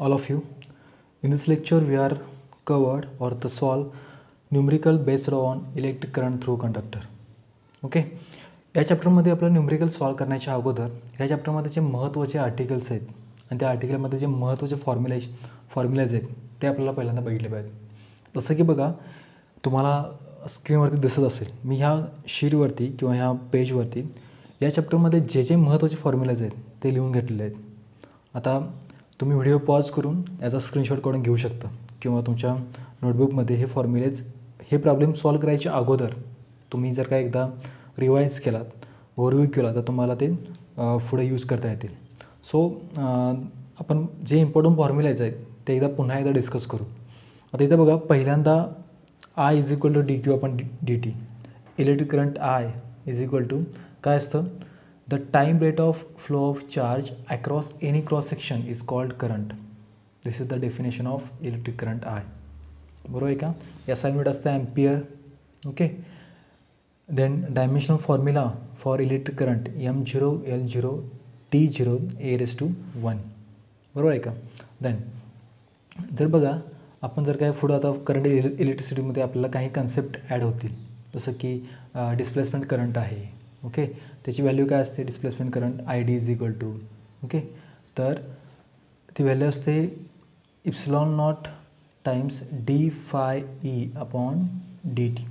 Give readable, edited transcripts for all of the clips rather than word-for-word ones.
all of you. In this lecture we are covered or the solve numerical based on electric current through conductor. Okay, या चॅप्टरमध्ये आपल्याला numerical solve करण्याच्या अगोदर या चॅप्टरमध्ये जे महत्त्वाचे articles आहेत आणि त्या आर्टिकलमध्ये जे महत्त्वाचे फॉर्म्युलाज आहेत ते आपल्याला पहिल्यांदा बघितले पाहिजेत. जसं की बघा, तुम्हाला स्क्रीनवरती दिसत असेल, मी ह्या शीटवरती किंवा ह्या पेजवरती या चॅप्टरमध्ये जे जे महत्त्वाचे फॉर्म्युलाज आहेत ते लिहून घेतलेले आहेत. आता तुम्ही व्हिडिओ पॉज करून याचा स्क्रीनशॉट काढून घेऊ शकता किंवा तुमच्या नोटबुकमध्ये हे फॉर्म्युलेज हे प्रॉब्लेम सॉल्व करायच्या अगोदर तुम्ही जर का एकदा रिवाईज केलात, ओव्हरव्ह्यू केला, तर तुम्हाला ते पुढे यूज करता येतील. सो आपण जे इम्पॉर्टंट फॉर्म्युलाज आहेत ते पुन्हा एकदा डिस्कस करू. आता इथं बघा, पहिल्यांदा I is equal to D Q upon D T. Electric current I is equal to काय असतं, the time rate of flow of charge across any cross section is called current. This is the definition of electric current I. बरोबर आहे का? याचा unit असतं ampere. Okay, then dimensional formula for electric current M0 L0 T0 A⁻1. बरोबर आहे का? Then जर बघा, आपण जर काय पुढं आता करंट इलेक्ट्रिसिटीमध्ये आपल्याला काही कन्सेप्ट ॲड होतील, जसं की डिस्प्लेसमेंट करंट आहे. ओके, त्याची व्हॅल्यू काय असते, displacement current ID is equal to, okay, तर ती व्हॅल्यू असते epsilon naught times d∅e upon dt.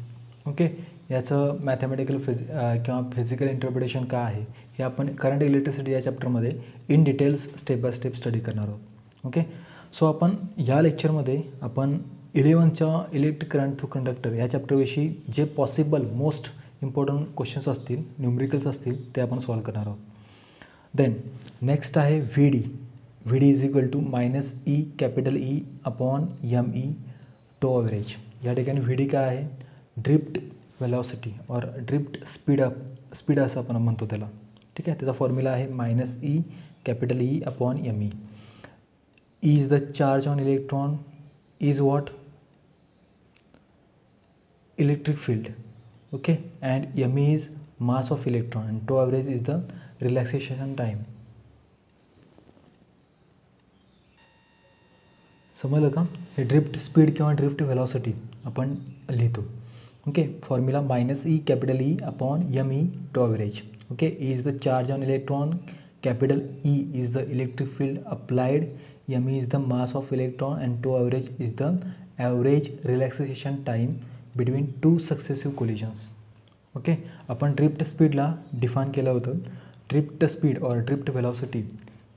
Okay, याचं मॅथमॅटिकल किंवा फिजिकल इंटरप्रिटेशन काय आहे हे आपण करंट इलेक्ट्रिसिटी या चॅप्टरमध्ये in details step by step study करणार आहोत. ओके, सो आपण या लेक्चरमध्ये आपण 11च्या इलेक्ट्रिक करंट थ्रू कंडक्टर या चॅप्टरविषयी जे पॉसिबल मोस्ट इम्पॉर्टंट क्वेश्चन्स असतील, न्यूमरिकल्स असतील, ते आपण सॉल्व करणार आहोत. देन नेक्स्ट आहे VD is equal to -E capital E upon ME tau average. या ठिकाणी VD काय आहे, ड्रिफ्ट वेलॉसिटी और ड्रिफ्ट स्पीड असं आपण म्हणतो त्याला. ठीक आहे, त्याचा फॉर्म्युला आहे -E capital E upon ME. E is the charge on electron, is what, electric field. Okay, and ME is mass of electron and tau average is the relaxation time. समजलं का? हे ड्रिफ्ट स्पीड किंवा drift velocity आपण लिहितो. Okay, formula -E capital E upon ME tau average. Okay, E is the charge on electron, capital E is the electric field applied, ME is the mass of electron and tau average is the average relaxation time between two successive collisions. Okay, आपण drift स्पीडला define केलं होतं. Drift speed और drift velocity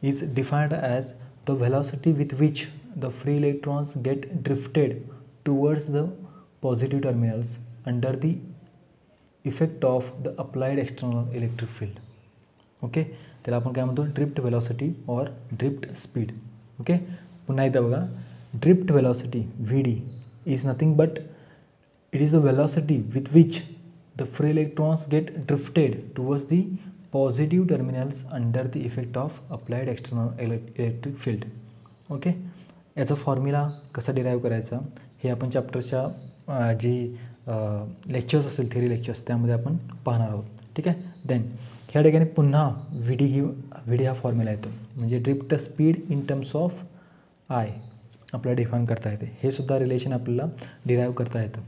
is defined as the velocity with which the free electrons get drifted towards the positive terminals under the effect of the applied external electric field. Okay, त्याला आपण काय म्हणतो, drift velocity और drift speed. Okay, पुन्हा एकदा बघा, drift velocity VD is nothing but it is the velocity with which the free electrons get drifted towards the positive terminals under the effect of applied external electric field. Okay, याचा formula कसा derive करायचा हे आपण चॅप्टरच्या जी lectures असतील, theory lectures, त्यामध्ये आपण पाहणार आहोत. ठीक आहे, देन ह्या ठिकाणी पुन्हा VD हा फॉर्म्युला येतो, म्हणजे drift speed in terms of I आपल्याला डिफाईन करता येते. हे सुद्धा रिलेशन आपल्याला डिराईव्ह करता येतं.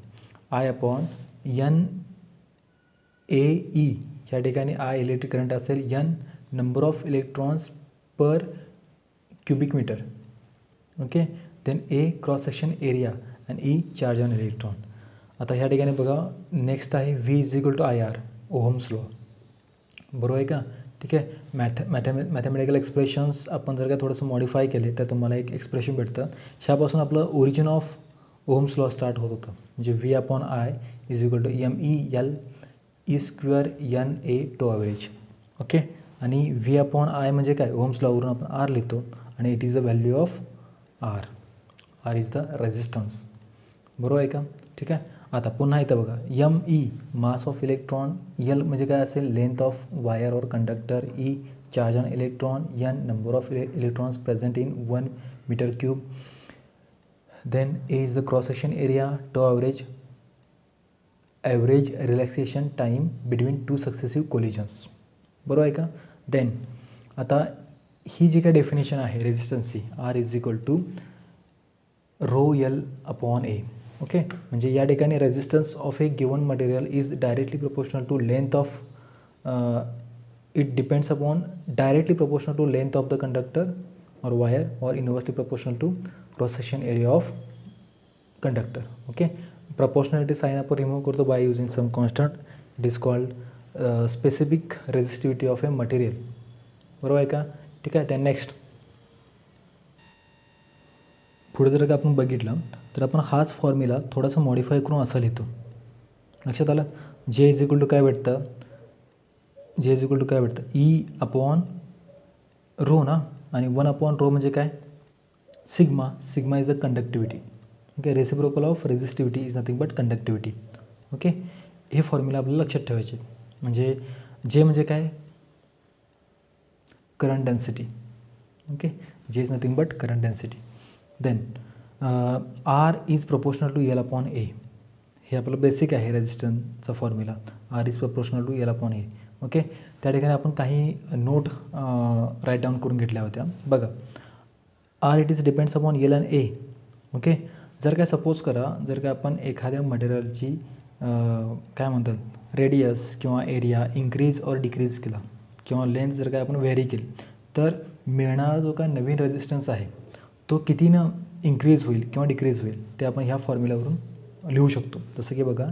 I अपॉन NAE, ह्या ठिकाणी I इलेक्ट्रिक करंट असेल, N number of electrons per cubic metre. Okay, then A cross section area आणि E चार्ज ऑन इलेक्ट्रॉन. आता ह्या ठिकाणी बघा, नेक्स्ट आहे V is equal to IR, Ohm's law. बरोबर आहे का? ठीक आहे, मॅथमॅटिकल एक्सप्रेशन्स आपण जर का थोडंसं मॉडिफाय केले तर तुम्हाला एक एक्सप्रेशन भेटतं. ह्यापासून आपलं origin of Ohm's law start होत होतं, म्हणजे V upon I is equal to MEL E² NA tau average. Okay, आणि V अपॉन I म्हणजे काय, ओहम्स लॉवरून आपण R लिहितो आणि it is the value of R is the resistance. बरोबर आहे का? ठीक आहे, आता पुन्हा इथं बघा, ME mass of electron, L म्हणजे काय असेल, लेंथ ऑफ वायर और conductor, E charge on electron, N number of electrons present in 1 metre cube. Then A is the cross section area, tau average relaxation time between two successive collisions. बरोबर आहे का? Then आता ही जी काय definition आहे रेझिस्टन्सची, R is equal to rho L upon A. Okay, म्हणजे या ठिकाणी resistance of a given material is directly proportional to length of, it depends upon directly proportional to length of the conductor or wire or inversely proportional to cross section area of conductor. Okay, proportionality sign आपण remove करतो by using some constant. It is called specific resistivity of a material. बरोबर आहे का? ठीक आहे. त्या next पुढे जर का आपण बघितलं तर आपण हाच फॉर्म्युला थोडासा मॉडिफाय करून असा लिहितो. लक्षात आलं? जे इज इक्वल टू काय भेटतं, जे इज इक्वल टू काय भेटतं, ई अपॉन रो ना, आणि 1 अपॉन रो म्हणजे काय, sigma. Sigma is the conductivity. Okay, reciprocal of resistivity is nothing but conductivity. Okay, हे फॉर्म्युला आपल्याला लक्षात ठेवायचे. म्हणजे जे म्हणजे काय, current density. Okay, J is nothing but current density. Then R is proportional to L upon A. हे आपलं basic आहे रेझिस्टन्सचा formula. R is proportional to L upon A. Okay, त्या ठिकाणी आपण काही नोट राईट डाऊन करून घेतल्या होत्या. बघा, R it is depends upon L and A. Okay, जर काय सपोज करा, जर का आपण एखाद्या मटेरियलची काय म्हणतात रेडियस किंवा एरिया इन्क्रीज और डिक्रीज केला किंवा लेंथ जर काय आपण व्हेरी केली, तर मिळणारा जो काय नवीन रेझिस्टन्स आहे तो कितीनं इन्क्रीज होईल किंवा डिक्रीज होईल ते आपण ह्या फॉर्म्युल्यावरून लिहू शकतो. जसं की बघा,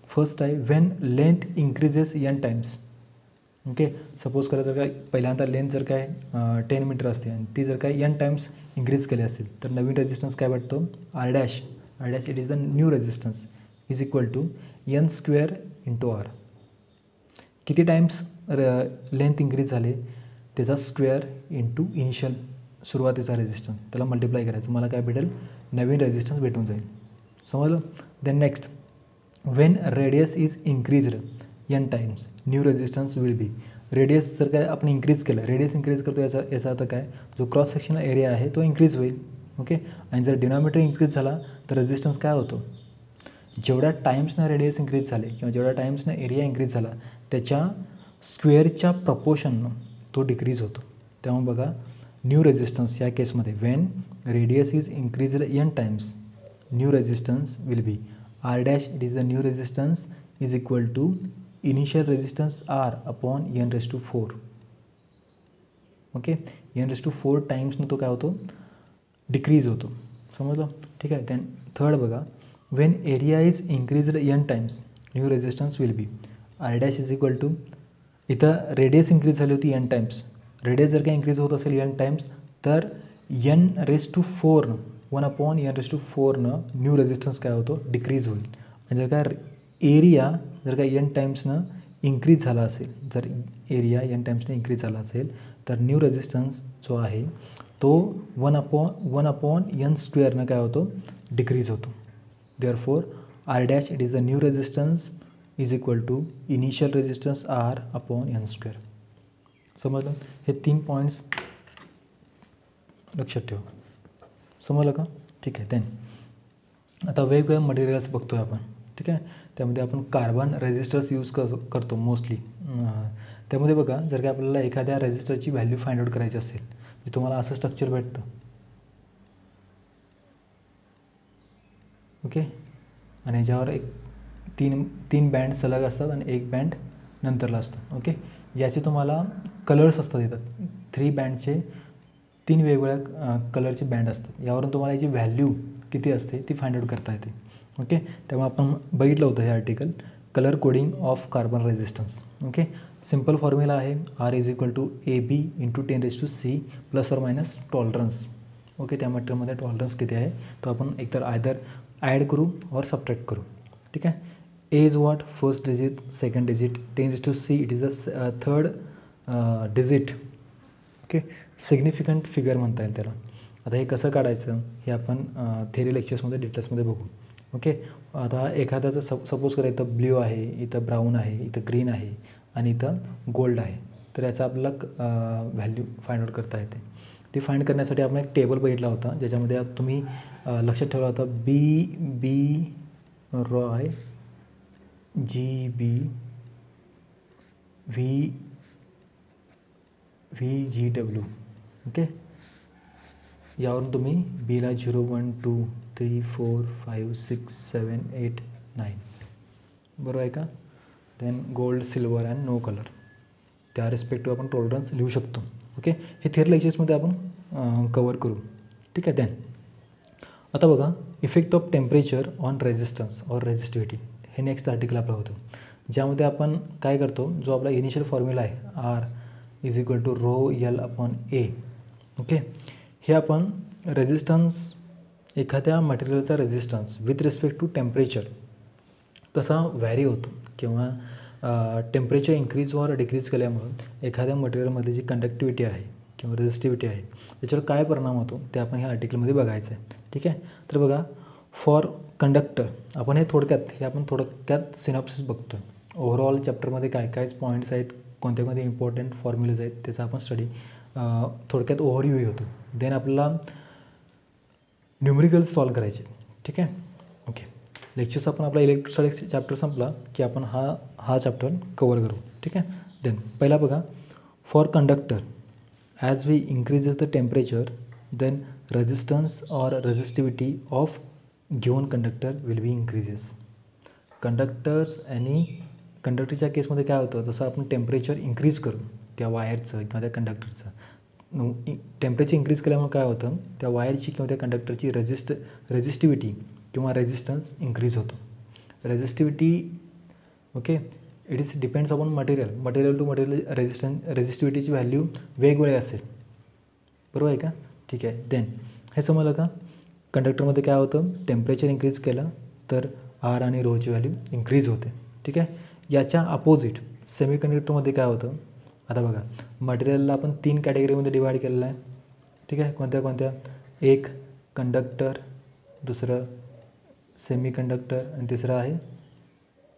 फर्स्ट आहे when length increases N times. Okay, suppose करा जर काय पहिल्यांदा लेंथ जर काय 10 मीटर असते आणि ती जर काय एन टाइम्स इन्क्रीज केली असेल तर नवीन रेझिस्टन्स काय भेटतो, R dash. R dash it is the new resistance is equal to N square into R. किती टाइम्स लेंथ इन्क्रीज झाले त्याचा स्क्वेअर इंटू इनिशियल सुरुवातीचा रेझिस्टन्स, त्याला मल्टिप्लाय करायचं, तुम्हाला काय भेटेल, नवीन रेझिस्टन्स भेटून जाईल. समजलं? Then next, when radius is increased N times new resistance will be. Radius जर काय आपण इन्क्रीज केलं, रेडियस इन्क्रीज करतो याचा अर्थ काय, जो क्रॉस सेक्शनल एरिया आहे तो इन्क्रीज होईल. ओके, आणि जर डिनॉमिनेटर इन्क्रीज झाला तर रेझिस्टन्स काय होतो, जेवढ्या टाइम्सनं रेडियस इन्क्रीज झाले किंवा जेवढ्या टाइम्सनं एरिया इन्क्रीज झाला त्याच्या स्क्वेअरच्या प्रपोर्शननं तो डिक्रीज होतो. त्यामुळे बघा, न्यू रेझिस्टन्स या केसमध्ये when radius is increased N times new resistance will be R dash. It is the new resistance is equal to initial resistance R upon N raise to 4. Okay, N raise to 4 टाइम्सनं तो काय होतो, decrease होतो. समजलं? ठीक आहे. Then third बघा, when area is increased N times new resistance will be R dash is equal to, इथं रेडियस इन्क्रीज झाली होती एन टाइम्स, रेडियस जर काय इन्क्रीज होत असेल एन टाइम्स तर N raise to 4 1 upon N raise to 4नं न्यू रेझिस्टन्स काय होतो, डिक्रीज होईल. आणि जर काय एरिया जर काय एन टाइम्सनं इन्क्रीज झाला असेल, जर एरिया एन टाइम्सनं इन्क्रीज झाला असेल तर न्यू रेझिस्टन्स जो आहे तो 1 अपॉन एन स्क्वेअरनं काय होतो, डिक्रीज होतो. Therefore R dash it is the new resistance is equal to initial resistance R upon N square. समजलं? हे 3 पॉईंट्स लक्षात ठेवा. समजलं का? ठीक आहे. देन आता वेगवेगळ्या मटेरियल्स बघतो आहे आपण. ठीक आहे, त्यामध्ये आपण कार्बन रेझिस्टर्स यूज करतो मोस्टली. त्यामध्ये बघा, जर का आपल्याला एखाद्या रेझिस्टरची व्हॅल्यू फाइंड आउट करायची असेल तर तुम्हाला असं स्ट्रक्चर भेटतं. ओके, आणि याच्यावर एक तीन बँड सलग असतात आणि एक बँड नंतरला असतं. ओके, याचे तुम्हाला कलर्स असतात, येतात 3 बँडचे 3 वेगवेगळ्या कलरचे बँड असतात. यावरून तुम्हाला याची व्हॅल्यू किती असते ती फाइंड आउट करता येते. ओके, तेव्हा आपण बघितलं होतं हे article, colour coding of carbon resistance. Okay, simple formula आहे R is equal to A B into 10⁻⁶ plus or minus tolerance. Okay, त्या मटेरियलमध्ये टॉलरन्स किती आहे तो आपण एकतर आयदर ॲड करू और सबट्रॅक्ट करू. ठीक आहे. A is what, first digit, second digit, 10⁻⁶ it is the third digit. Okay, significant figure म्हणता येईल त्याला. आता हे कसं काढायचं हे आपण थेरी लेक्चर्समध्ये डिटेल्समध्ये बघू. ओके, आता एखाद्याचं सपोज करा इथं ब्ल्यू आहे, इथं ब्राऊन आहे, इथं ग्रीन आहे आणि इथं गोल्ड आहे, तर याचा आपल्याला व्हॅल्यू फाइंड आउट करता येते. ती फाइंड करण्यासाठी आपण एक टेबल बघितला होता ज्याच्यामध्ये तुम्ही लक्षात ठेवला होता बी रॉय, GB, VGW. ओके, यावरून तुम्ही बीला 0 1 2 3 4 5 6 7 8 9 बरोबर आहे का. Then gold, silver and no colour, त्या रिस्पेक्टिव्ह आपण टॉलरन्स लिहू शकतो. ओके, हे थिअरी लेक्चर्समध्ये आपण कवर करू. ठीक आहे. देन आता बघा, effect of temperature on resistance or resistivity, हे नेक्स्ट आर्टिकल आपलं होतं, ज्यामध्ये आपण काय करतो, जो आपला इनिशियल फॉर्म्युला आहे R is equal to rho L upon A. Okay, हे आपण रेझिस्टन्स, एखाद्या मटेरियलचा resistance with respect to temperature कसा व्हॅरी होतो किंवा टेम्परेचर इंक्रीज और डिक्रीज केल्यामुळं एखाद्या मटेरियलमध्ये जी कंडक्टिव्हिटी आहे किंवा रेझिस्टिव्हिटी आहे त्याच्यावर काय परिणाम होतो ते आपण ह्या आर्टिकलमध्ये बघायचं आहे. ठीक आहे. तर बघा, फॉर कंडक्टर, आपण हे थोडक्यात सिनॉप्सिस बघतो. ओव्हरऑल चॅप्टरमध्ये काय काय पॉईंट्स आहेत, कोणते कोणते इम्पॉर्टंट फॉर्म्युलेज आहेत त्याचा आपण स्टडी थोडक्यात ओव्हरव्ह्यू होतो. देन आपल्याला न्यूमरिकल्स सॉल्व करायचे. ठीक आहे. ओके, लेक्चर्स आपण आपला इलेक्ट्रोस्टॅटिक्स चॅप्टर संपला की आपण हा चॅप्टर कवर करू. ठीक आहे. देन पहिला बघा, for conductor as we increases the temperature then resistance or resistivity of given conductor will be increases. कंडक्टरच्या केसमध्ये काय होतं, जसं आपण टेम्परेचर इन्क्रीज करू त्या वायरचं किंवा त्या कंडक्टरचं, टेम्परेचर इन्क्रीज केल्यामुळे काय होतं, त्या वायरची किंवा त्या कंडक्टरची रेझिस्टिव्हिटी किंवा रेझिस्टन्स इन्क्रीज होतो. Resistivity, okay, it is depends upon material to material रेझिस्टिव्हिटीची व्हॅल्यू वेगवेगळी असेल. बरोबर आहे का. ठीक आहे. देन हे समजलं का, कंडक्टरमध्ये काय होतं, टेम्परेचर इन्क्रीज केलं तर आर आणि रोची व्हॅल्यू इन्क्रीज होते. ठीक आहे. याच्या अपोजिट सेमीकंडक्टरमध्ये काय होतं, आता बघा, मटेरियलला आपण 3 कॅटेगरीमध्ये डिवाईड केलेलं आहे. ठीक आहे. कोणत्या, एक कंडक्टर, दुसरं सेमीकंडक्टर आणि तिसरं आहे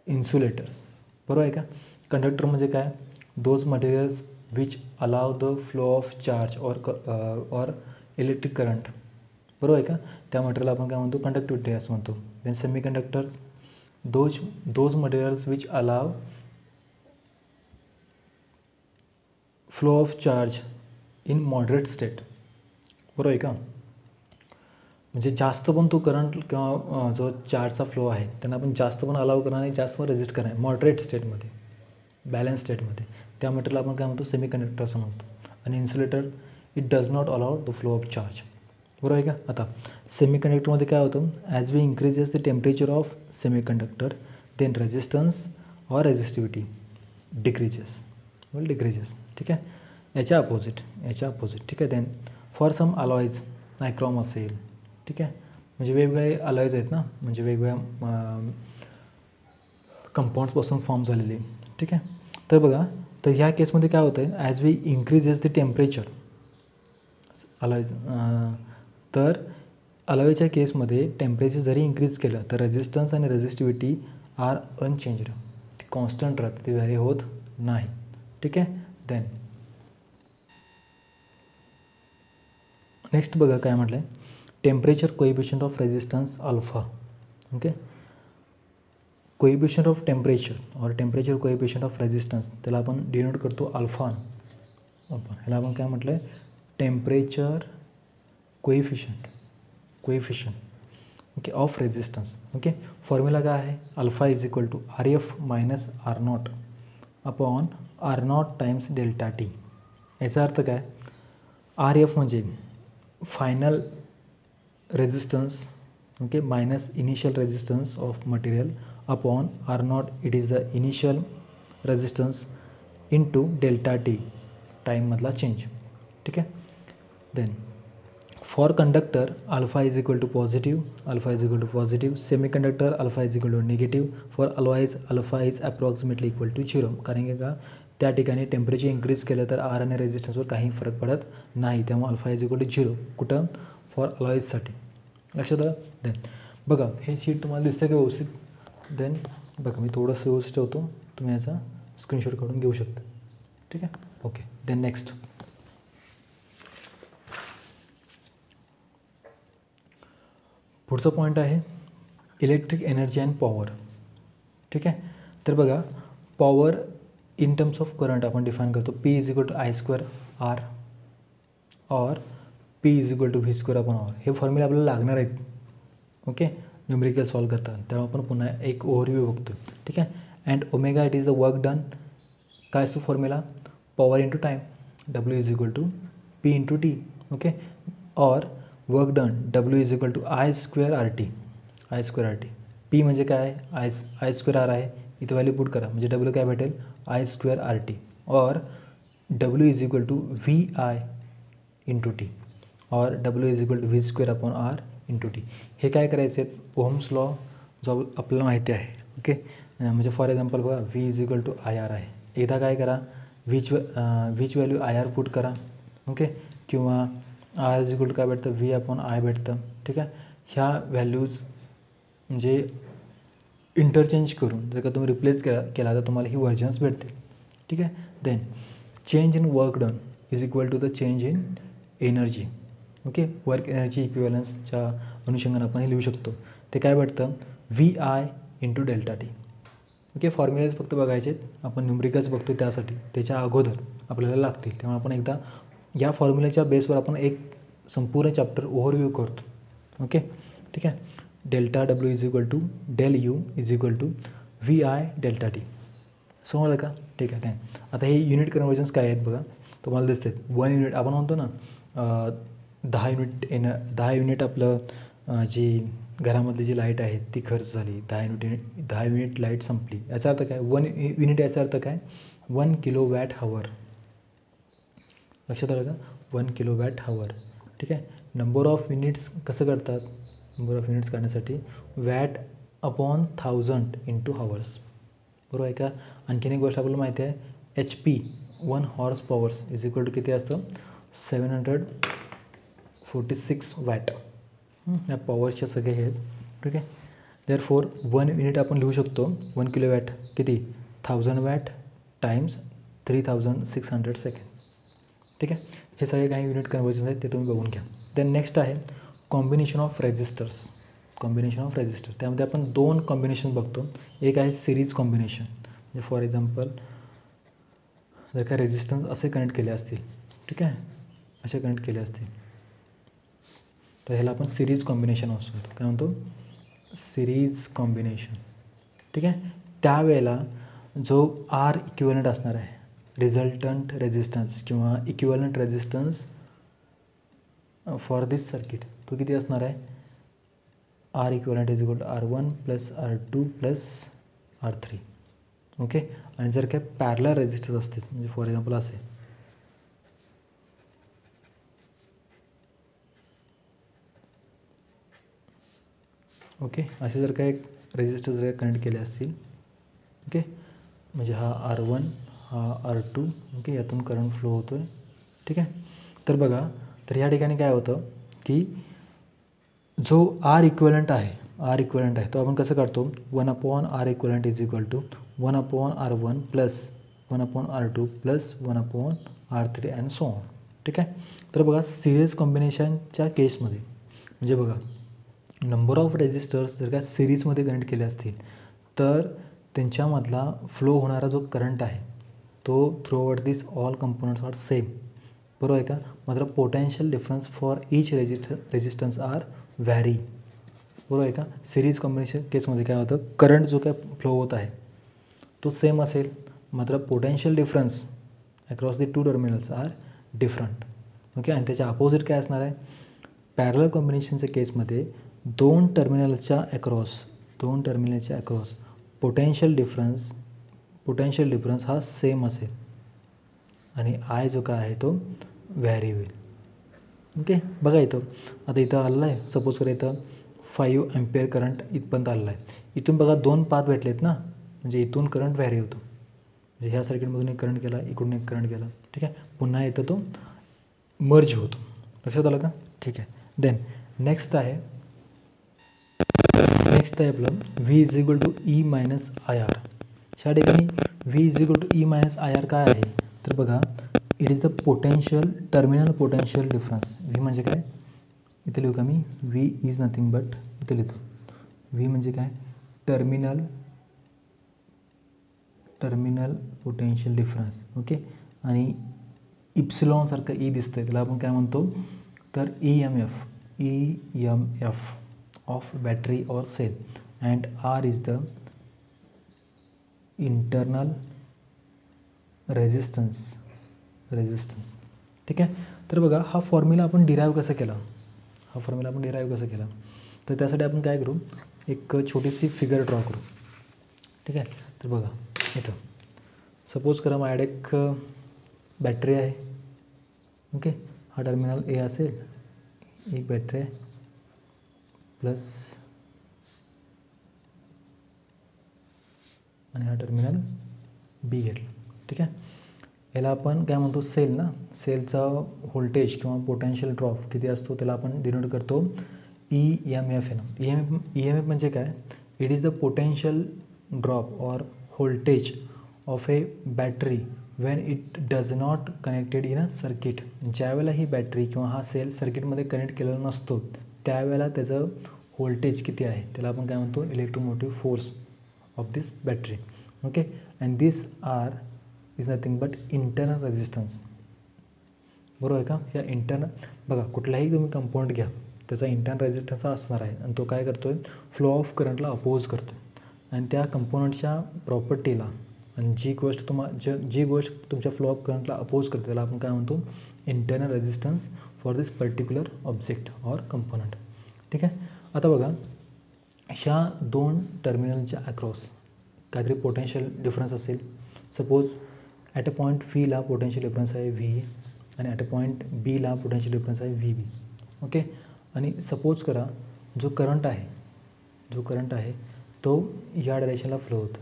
इन्सुलेटर्स. बरोबर आहे का. कंडक्टर म्हणजे काय, those materials which allow the flow of charge or electric current. बरोबर आहे का. त्या मटेरियल आपण काय म्हणतो, कंडक्टिव्हिटी असं म्हणतो. Then semiconductors, those materials which allow flow of charge in moderate state. बरोबर आहे का. म्हणजे जास्त पण तो करंट किंवा जो चार्जचा फ्लो आहे त्यांना आपण जास्त पण अलाव करणार नाही, जास्त पण रेजिस्ट करणार नाही. मॉडरेट स्टेटमध्ये, बॅलन्स स्टेटमध्ये, त्या मटेरियल आपण काय म्हणतो, सेमीकंडक्टर असं म्हणतो. आणि insulator, it does not allow the flow of charge. बरोबर आहे का. आता सेमीकंडक्टरमध्ये काय होतं, as we increases the temperature of semiconductor then resistance or resistivity decreases. ठीक आहे. याच्या अपोजिट. ठीक आहे. देन फॉर सम अलॉईज, नायक्रॉम असेल. ठीक आहे. म्हणजे वेगवेगळे अलॉईज आहेत ना, म्हणजे वेगवेगळ्या कंपाऊंड्सपासून फॉर्म झालेले. ठीक आहे. तर बघा, तर ह्या केसमध्ये काय होतं आहे, as we increases the temperature alloys, तर अलॉयच्या केसमध्ये टेम्परेचर जरी इन्क्रीज केलं तर रेझिस्टन्स आणि रेझिस्टिव्हिटी आर अनचेंज्ड, ती कॉन्स्टंट राहते, ती व्हॅरी होत नाही. ठीक आहे. देन नेक्स्ट बघा काय म्हटलं आहे, temperature coefficient of resistance alpha. Okay, coefficient of temperature और टेम्परेचर कोएफिशियंट ऑफ रेझिस्टन्स, त्याला आपण डिनोट करतो अल्फा. ह्याला आपण काय म्हटलं आहे, temperature coefficient okay of resistance. Okay, formula काय आहे, alpha is equal to R F minus R naught upon R naught times delta T. याचा अर्थ काय, आर एफ म्हणजे final resistance, okay, minus initial resistance of material upon R naught, it is the initial resistance into delta T, टाईममधला change. ठीक आहे. Then for conductor alpha is equal to positive, semiconductor alpha is equal to negative, for alloys alpha is approximately equal to 0. कारण की का त्या ठिकाणी temperature increase केलं तर आर आणि रेझिस्टन्सवर काही फरक पडत नाही, त्यामुळे अल्फा इज इक्वल टू 0 कुठं, फॉर अलॉईजसाठी. लक्षात आलं. देन बघा, हे शीट तुम्हाला दिसतं का व्यवस्थित. देन बघा, मी थोडंसं व्यवस्थित ठेवतो, तुम्ही याचा स्क्रीनशॉट काढून घेऊ शकता. ठीक आहे. ओके. देन नेक्स्ट पुढचा पॉईंट आहे इलेक्ट्रिक एनर्जी अँड पॉवर. ठीक आहे. तर बघा, power in terms of current आपण डिफाईन करतो, P is equal to I square R or P is equal to V square upon R. हे फॉर्म्युला आपल्याला लागणार आहेत. ओके, न्यूमेरिकल सॉल्व करताना. तेव्हा आपण पुन्हा एक ओव्हरव्ह्यू बघतो. ठीक आहे. And omega it is the work done. काय असतो formula? Power into time. W is equal to P into T. Okay, or work done W is equal to I square R T. I square R T. P म्हणजे काय? I square R आहे. इथे value put करा म्हणजे W काय भेटेल? I square R T. Or W is equal to V I into T. Or W is equal to V square upon R into T. हे काय करायचे आहेत? ओहम्स लॉ जो आपल्याला माहिती आहे. ओके, म्हणजे फॉर एक्झाम्पल बघा, V is equal to I R आहे. एकदा काय करा, व्हीच व्हॅल्यू आय आर पुट करा. ओके, किंवा आर इज इक्वल टू काय भेटतं? व्ही अपॉन आय भेटतं. ठीक आहे. ह्या व्हॅल्यूज म्हणजे इंटरचेंज करून जर का तुम्ही रिप्लेस केला तर तुम्हाला ही व्हर्जन्स भेटतील. ठीक आहे. Then change in work done is equal to the change in energy. Okay, work energy इक्विव्हलन्सच्या अनुषंगाने आपण हे लिहू शकतो. ते काय भेटतं? V I into delta T. Okay, formulas फक्त बघायचे, आपण न्यूमरिकल्स बघतो त्यासाठी त्याच्या अगोदर आपल्याला लागतील. तेव्हा आपण एकदा या फॉर्म्युल्याच्या बेसवर आपण एक संपूर्ण चॅप्टर ओव्हरव्ह्यू करतो. ओके, ठीक आहे. Delta W is equal to del U is equal to V I delta T. समजलं का? ठीक आहे. आता हे युनिट कन्वर्जन्स काय आहेत बघा, तुम्हाला दिसते. 1 युनिट आपण म्हणतो ना, 10 युनिट आपलं जी घरामधली जी लाईट आहे ती खर्च झाली, 10 युनिट लाईट संपली. याचा अर्थ काय? 1 युनिट याचा अर्थ काय? 1 किलो वॅट हवर. लक्षात आलं का? 1 किलो वॅट हवर. ठीक आहे. नंबर ऑफ युनिट्स कसं करतात? नंबर ऑफ युनिट्स काढण्यासाठी वॅट अपॉन 1000 इंटू हवर्स. बरोबर आहे का? आणखीन एक गोष्ट आपल्याला माहिती आहे, H P 1 horse powers is equal to किती असतं? 746 वॅट. या पॉवरचे सगळे हे आहेत. ठीक आहे. देअरफॉर 1 युनिट आपण लिहू शकतो 1 किलो वॅट किती? 1000 वॅट टाइम्स 3600 सेकंड. ठीक आहे. हे सगळे काही युनिट कन्वर्जन्स आहेत ते तुम्ही बघून घ्या. देन नेक्स्ट आहे combination of resistors. Combination of resistor, त्यामध्ये आपण 2 कॉम्बिनेशन बघतो. एक आहे सिरीज कॉम्बिनेशन. म्हणजे फॉर एक्झाम्पल जर का रेजिस्टन्स असे कनेक्ट केले असतील, ठीक आहे, असे कनेक्ट केले असतील तर ह्याला आपण सिरीज कॉम्बिनेशन असतो. काय म्हणतो? Series combination. ठीक आहे. त्यावेळेला जो आर इक्विव्हॅलंट असणार आहे, रिझल्टंट रेजिस्टन्स किंवा equivalent resistance for this circuit, तो किती असणार आहे? R equivalent is equal to R1 plus R2 plus R3. Okay. आणि जर काय पॅरलल रेजिस्टन्स असतील, म्हणजे फॉर एक्झाम्पल असे, ओके, असे जर काय रेजिस्टर जर कनेक्ट केले असतील, ओके, म्हणजे हा R1 हा R2, ओके, यातून करंट फ्लो होतो आहे. ठीक आहे. तर बघा, तर ह्या ठिकाणी काय होतं की जो आर इक्विव्हॅलंट आहे तो आपण कसं काढतो? 1 upon R equivalent is equal to 1 upon R1 plus 1 upon R2 plus 1 upon R3 and so on. ठीक आहे. तर बघा, सिरीज कॉम्बिनेशनच्या केसमध्ये म्हणजे बघा, नंबर ऑफ रेजिस्टर्स जर का सिरीजमध्ये कनेक्ट केले असतील तर त्यांच्यामधला फ्लो होणारा जो करंट आहे तो throughout this all components are same. बरोबर आहे का? मात्र potential difference for each resistance are vary. बरोबर आहे का? सिरीज कॉम्बिनेशन केसमध्ये काय होतं, करंट जो काय फ्लो होत आहे तो सेम असेल, मात्र potential difference across the 2 terminals are different. Okay. आणि त्याच्या अपोजिट काय असणार आहे? पॅरलल कॉम्बिनेशनच्या केसमध्ये 2 टर्मिनलच्या अक्रॉस पोटेन्शियल डिफरन्स हा सेम असेल आणि आय जो काय आहे तो व्हॅरी होईल. ओके. बघा इथं, आता इथं आलेलं आहे, सपोज करा इथं 5 अँपिअर करंट इथपर्यंत आलेला आहे. इथून बघा 2 पाथ भेटलेत ना, म्हणजे इथून करंट व्हॅरी होतो. म्हणजे ह्या सर्किटमधून एक करंट गेला, इकडून एक करंट गेला. ठीक आहे. पुन्हा इथं तो मर्ज होतो. लक्षात आलं का? ठीक आहे. देन नेक्स्ट आहे आपलं V is equal to E minus I R. ह्या ठिकाणी V is equal to E minus I R काय आहे? तर बघा, it is the terminal potential difference. V म्हणजे काय? इथे लिहू का मी? व्ही इज नथिंग बट, इथे लिहितो व्ही म्हणजे काय? Terminal potential difference. ओके. आणि इप्सिलॉनसारखं ई दिसतं आहे त्याला आपण काय म्हणतो तर E M F of battery or cell and R is the internal resistance. ठीक आहे. तर बघा हा फॉर्म्युला आपण डिराईव्ह कसं केला, तर त्यासाठी आपण काय करू, एक छोटीशी फिगर ड्रॉ करू. ठीक आहे. तर बघा इथं सपोज करा माझ्याकडे एक बॅटरी आहे. ओके. हा टर्मिनल ए असेल, एक बॅटरी आहे प्लस आणि हा टर्मिनल बी घेतला. ठीक आहे. याला आपण काय म्हणतो सेल ना, सेलचा व्होल्टेज किंवा पोटेन्शियल ड्रॉप किती असतो त्याला आपण डिनोट करतो ई एम एफ आहे ना. ई एम एफ म्हणजे काय, it is the potential drop or voltage of A battery Wien it does not connected in a circuit. ज्यावेळेला ही बॅटरी किंवा हा सेल सर्किटमध्ये कनेक्ट केलेला नसतो त्यावेळेला त्याचं व्होल्टेज किती आहे त्याला आपण काय म्हणतो electromotive force of this battery. Okay. And this R is nothing but internal resistance. बरोबर आहे का. या इंटरनल बघा कुठलाही तुम्ही कंपाऊंड घ्या त्याचा इंटरनल रेझिस्टन्स असणार आहे आणि तो काय करतो आहे फ्लो ऑफ करंटला अपोज करतो आणि त्या कंपोनंटच्या प्रॉपर्टीला आणि जी गोष्ट तुमच्या फ्लो ऑफ करंटला अपोज करते त्याला आपण काय म्हणतो internal resistance for this particular object or component. ठीक आहे. आता बघा ह्या दोन टर्मिनलच्या अक्रॉस काहीतरी पोटेन्शियल डिफरन्स असेल. Suppose at a point फीला potential difference आहे व्ही आणि ॲट अ पॉईंट बीला पोटेन्शियल डिफरन्स आहे व्ही बी. ओके. आणि सपोज करा जो करंट आहे तो या डायरेक्शनला फ्लो होतो,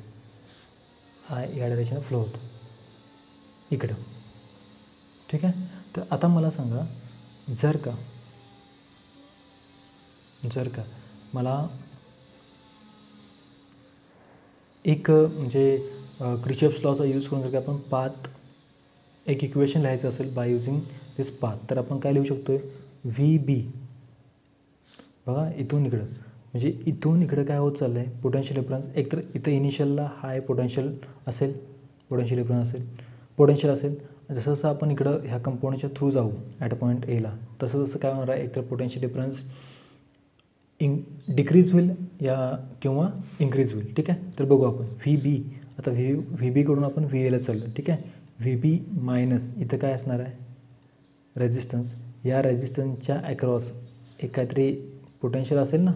हा या डायरेक्शनला फ्लो होतो इकडं. ठीक आहे. तर आता मला सांगा जर का मला एक म्हणजे क्रिचॉफ्स लॉचा यूज करून जर का आपण पाथ एक इक्वेशन लिहायचं असेल बाय युझिंग दिस पाथ तर आपण काय लिहू शकतो व्ही बी. बघा इथून इकडं म्हणजे इथून इकडं काय होत चाललं आहे पोटेन्शियल डिफरन्स एकतर इथं इनिशियलला हाय पोटेन्शियल असेल जसं जसं आपण इकडं ह्या कंपाऊंडच्या थ्रू जाऊ ॲट अ पॉईंट एला तसं जसं काय होणार आहे एकतर पोटेन्शियल डिफरन्स डिक्रीज होईल या किंवा इन्क्रीज होईल. ठीक आहे. तर बघू आपण व्ही बी आता व्ही बीकडून आपण व्ही एला चाललो. ठीक आहे. व्ही बी मायनस इथं काय असणार आहे रेझिस्टन्स, या रेझिस्टन्सच्या अक्रॉस एक काहीतरी पोटेन्शियल असेल ना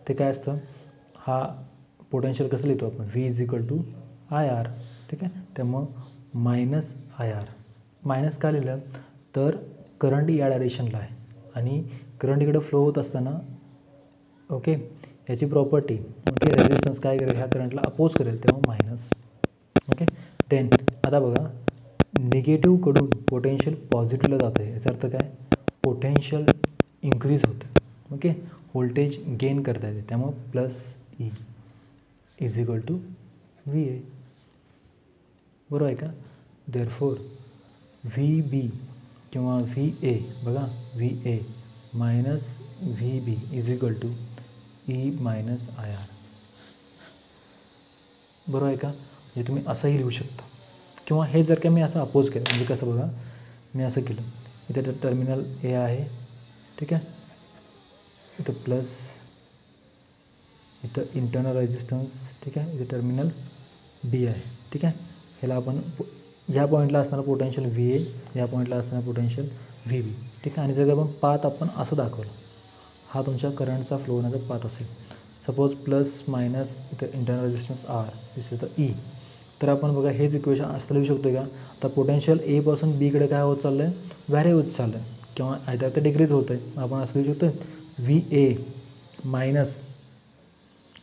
ते काय असतं हा पोटेन्शियल कसं लिहितो आपण V is equal to I R. ठीक आहे. त्यामुळं मायनस आय आर. मायनस का लिहिलं तर करंट या डायरेक्शनला आहे आणि करंट इकडं फ्लो होत असताना ओके याची प्रॉपर्टी ओके रेझिस्टन्स काय करेल ह्या करंटला अपोज करेल तेव्हा मायनस. ओके. देन आता बघा निगेटिव्हकडून पोटेन्शियल पॉझिटिव्हला जातं आहे याचा अर्थ काय पोटेन्शियल इन्क्रीज होतं. ओके. व्होल्टेज गेन करता येते त्यामुळं plus E is equal to V A. बरोबर आहे का. देअरफॉर व्ही बी किंवा व्ही ए बघा V A minus V B is equal to E minus I R. बरोबर आहे का. म्हणजे तुम्ही असंही लिहू शकता किंवा हे जर का मी असं अपोज केलं म्हणजे कसं बघा मी असं केलं इथे टर्मिनल ए आहे. ठीक आहे. इथं प्लस इथं इंटरनल रेझिस्टन्स. ठीक आहे. इथे टर्मिनल बी आहे. ठीक आहे. ह्याला आपण या पॉईंटला असणारं पोटेन्शियल व्ही ए या पॉईंटला असणारं पोटेन्शियल व्ही बी. ठीक आहे. आणि जर आपण पाथ आपण असं दाखवलं हा तुमच्या करंटचा फ्लो होण्याचा पाथ असेल सपोज प्लस मायनस इथं internal resistance R this is the E. तर आपण बघा हेच इक्वेशन असं लिहू शकतो का आता पोटेन्शियल एपासून बीकडे काय होत चाललं आहे व्हॅरी होत चाललं आहे किंवा आयदर ते डिक्रीज होतं आहे. आपण असं लिहू शकतो व्ही ए मायनस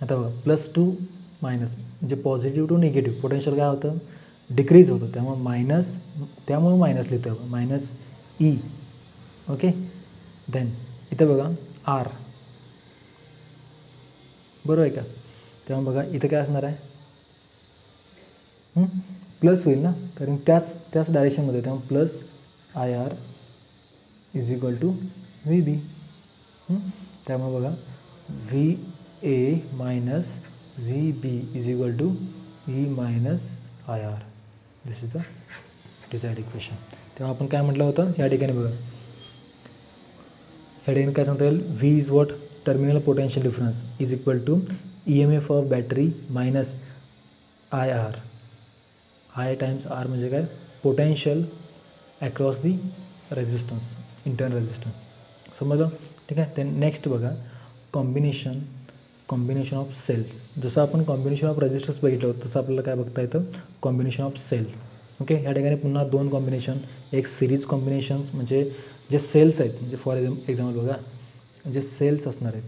आता बघा प्लस टू मायनस म्हणजे पॉझिटिव्ह टू निगेटिव्ह पोटेन्शियल काय होतं डिक्रीज होतं त्यामुळे मायनस लिहितो आपण मायनस ई. ओके. देन इथं बघा आर. बरोबर आहे का. तेव्हा बघा इथं काय असणार आहे प्लस होईल ना कारण त्याच डायरेक्शनमध्ये तेव्हा plus I R is equal to V B. त्यामुळे बघा V A minus V B is equal to E minus I R. This is the desired equation. तेव्हा आपण काय म्हटलं होतं या ठिकाणी बघा, या ठिकाणी काय सांगता येईल, V is what, terminal potential difference is equal to EMF of battery minus IR, I times R म्हणजे काय, potential across the resistance, internal resistance, समजलं. ठीक आहे. ते नेक्स्ट बघा, कॉम्बिनेशन ऑफ सेल्स. जसं आपण कॉम्बिनेशन ऑफ रेझिस्टन्स बघितलं होतं तसं आपल्याला काय बघता येतं, कॉम्बिनेशन ऑफ सेल्स. ओके. या ठिकाणी पुन्हा दोन कॉम्बिनेशन, एक सिरीज कॉम्बिनेशन्स म्हणजे जे सेल्स आहेत, म्हणजे फॉर एक्झाम्पल बघा, जे सेल्स असणार आहेत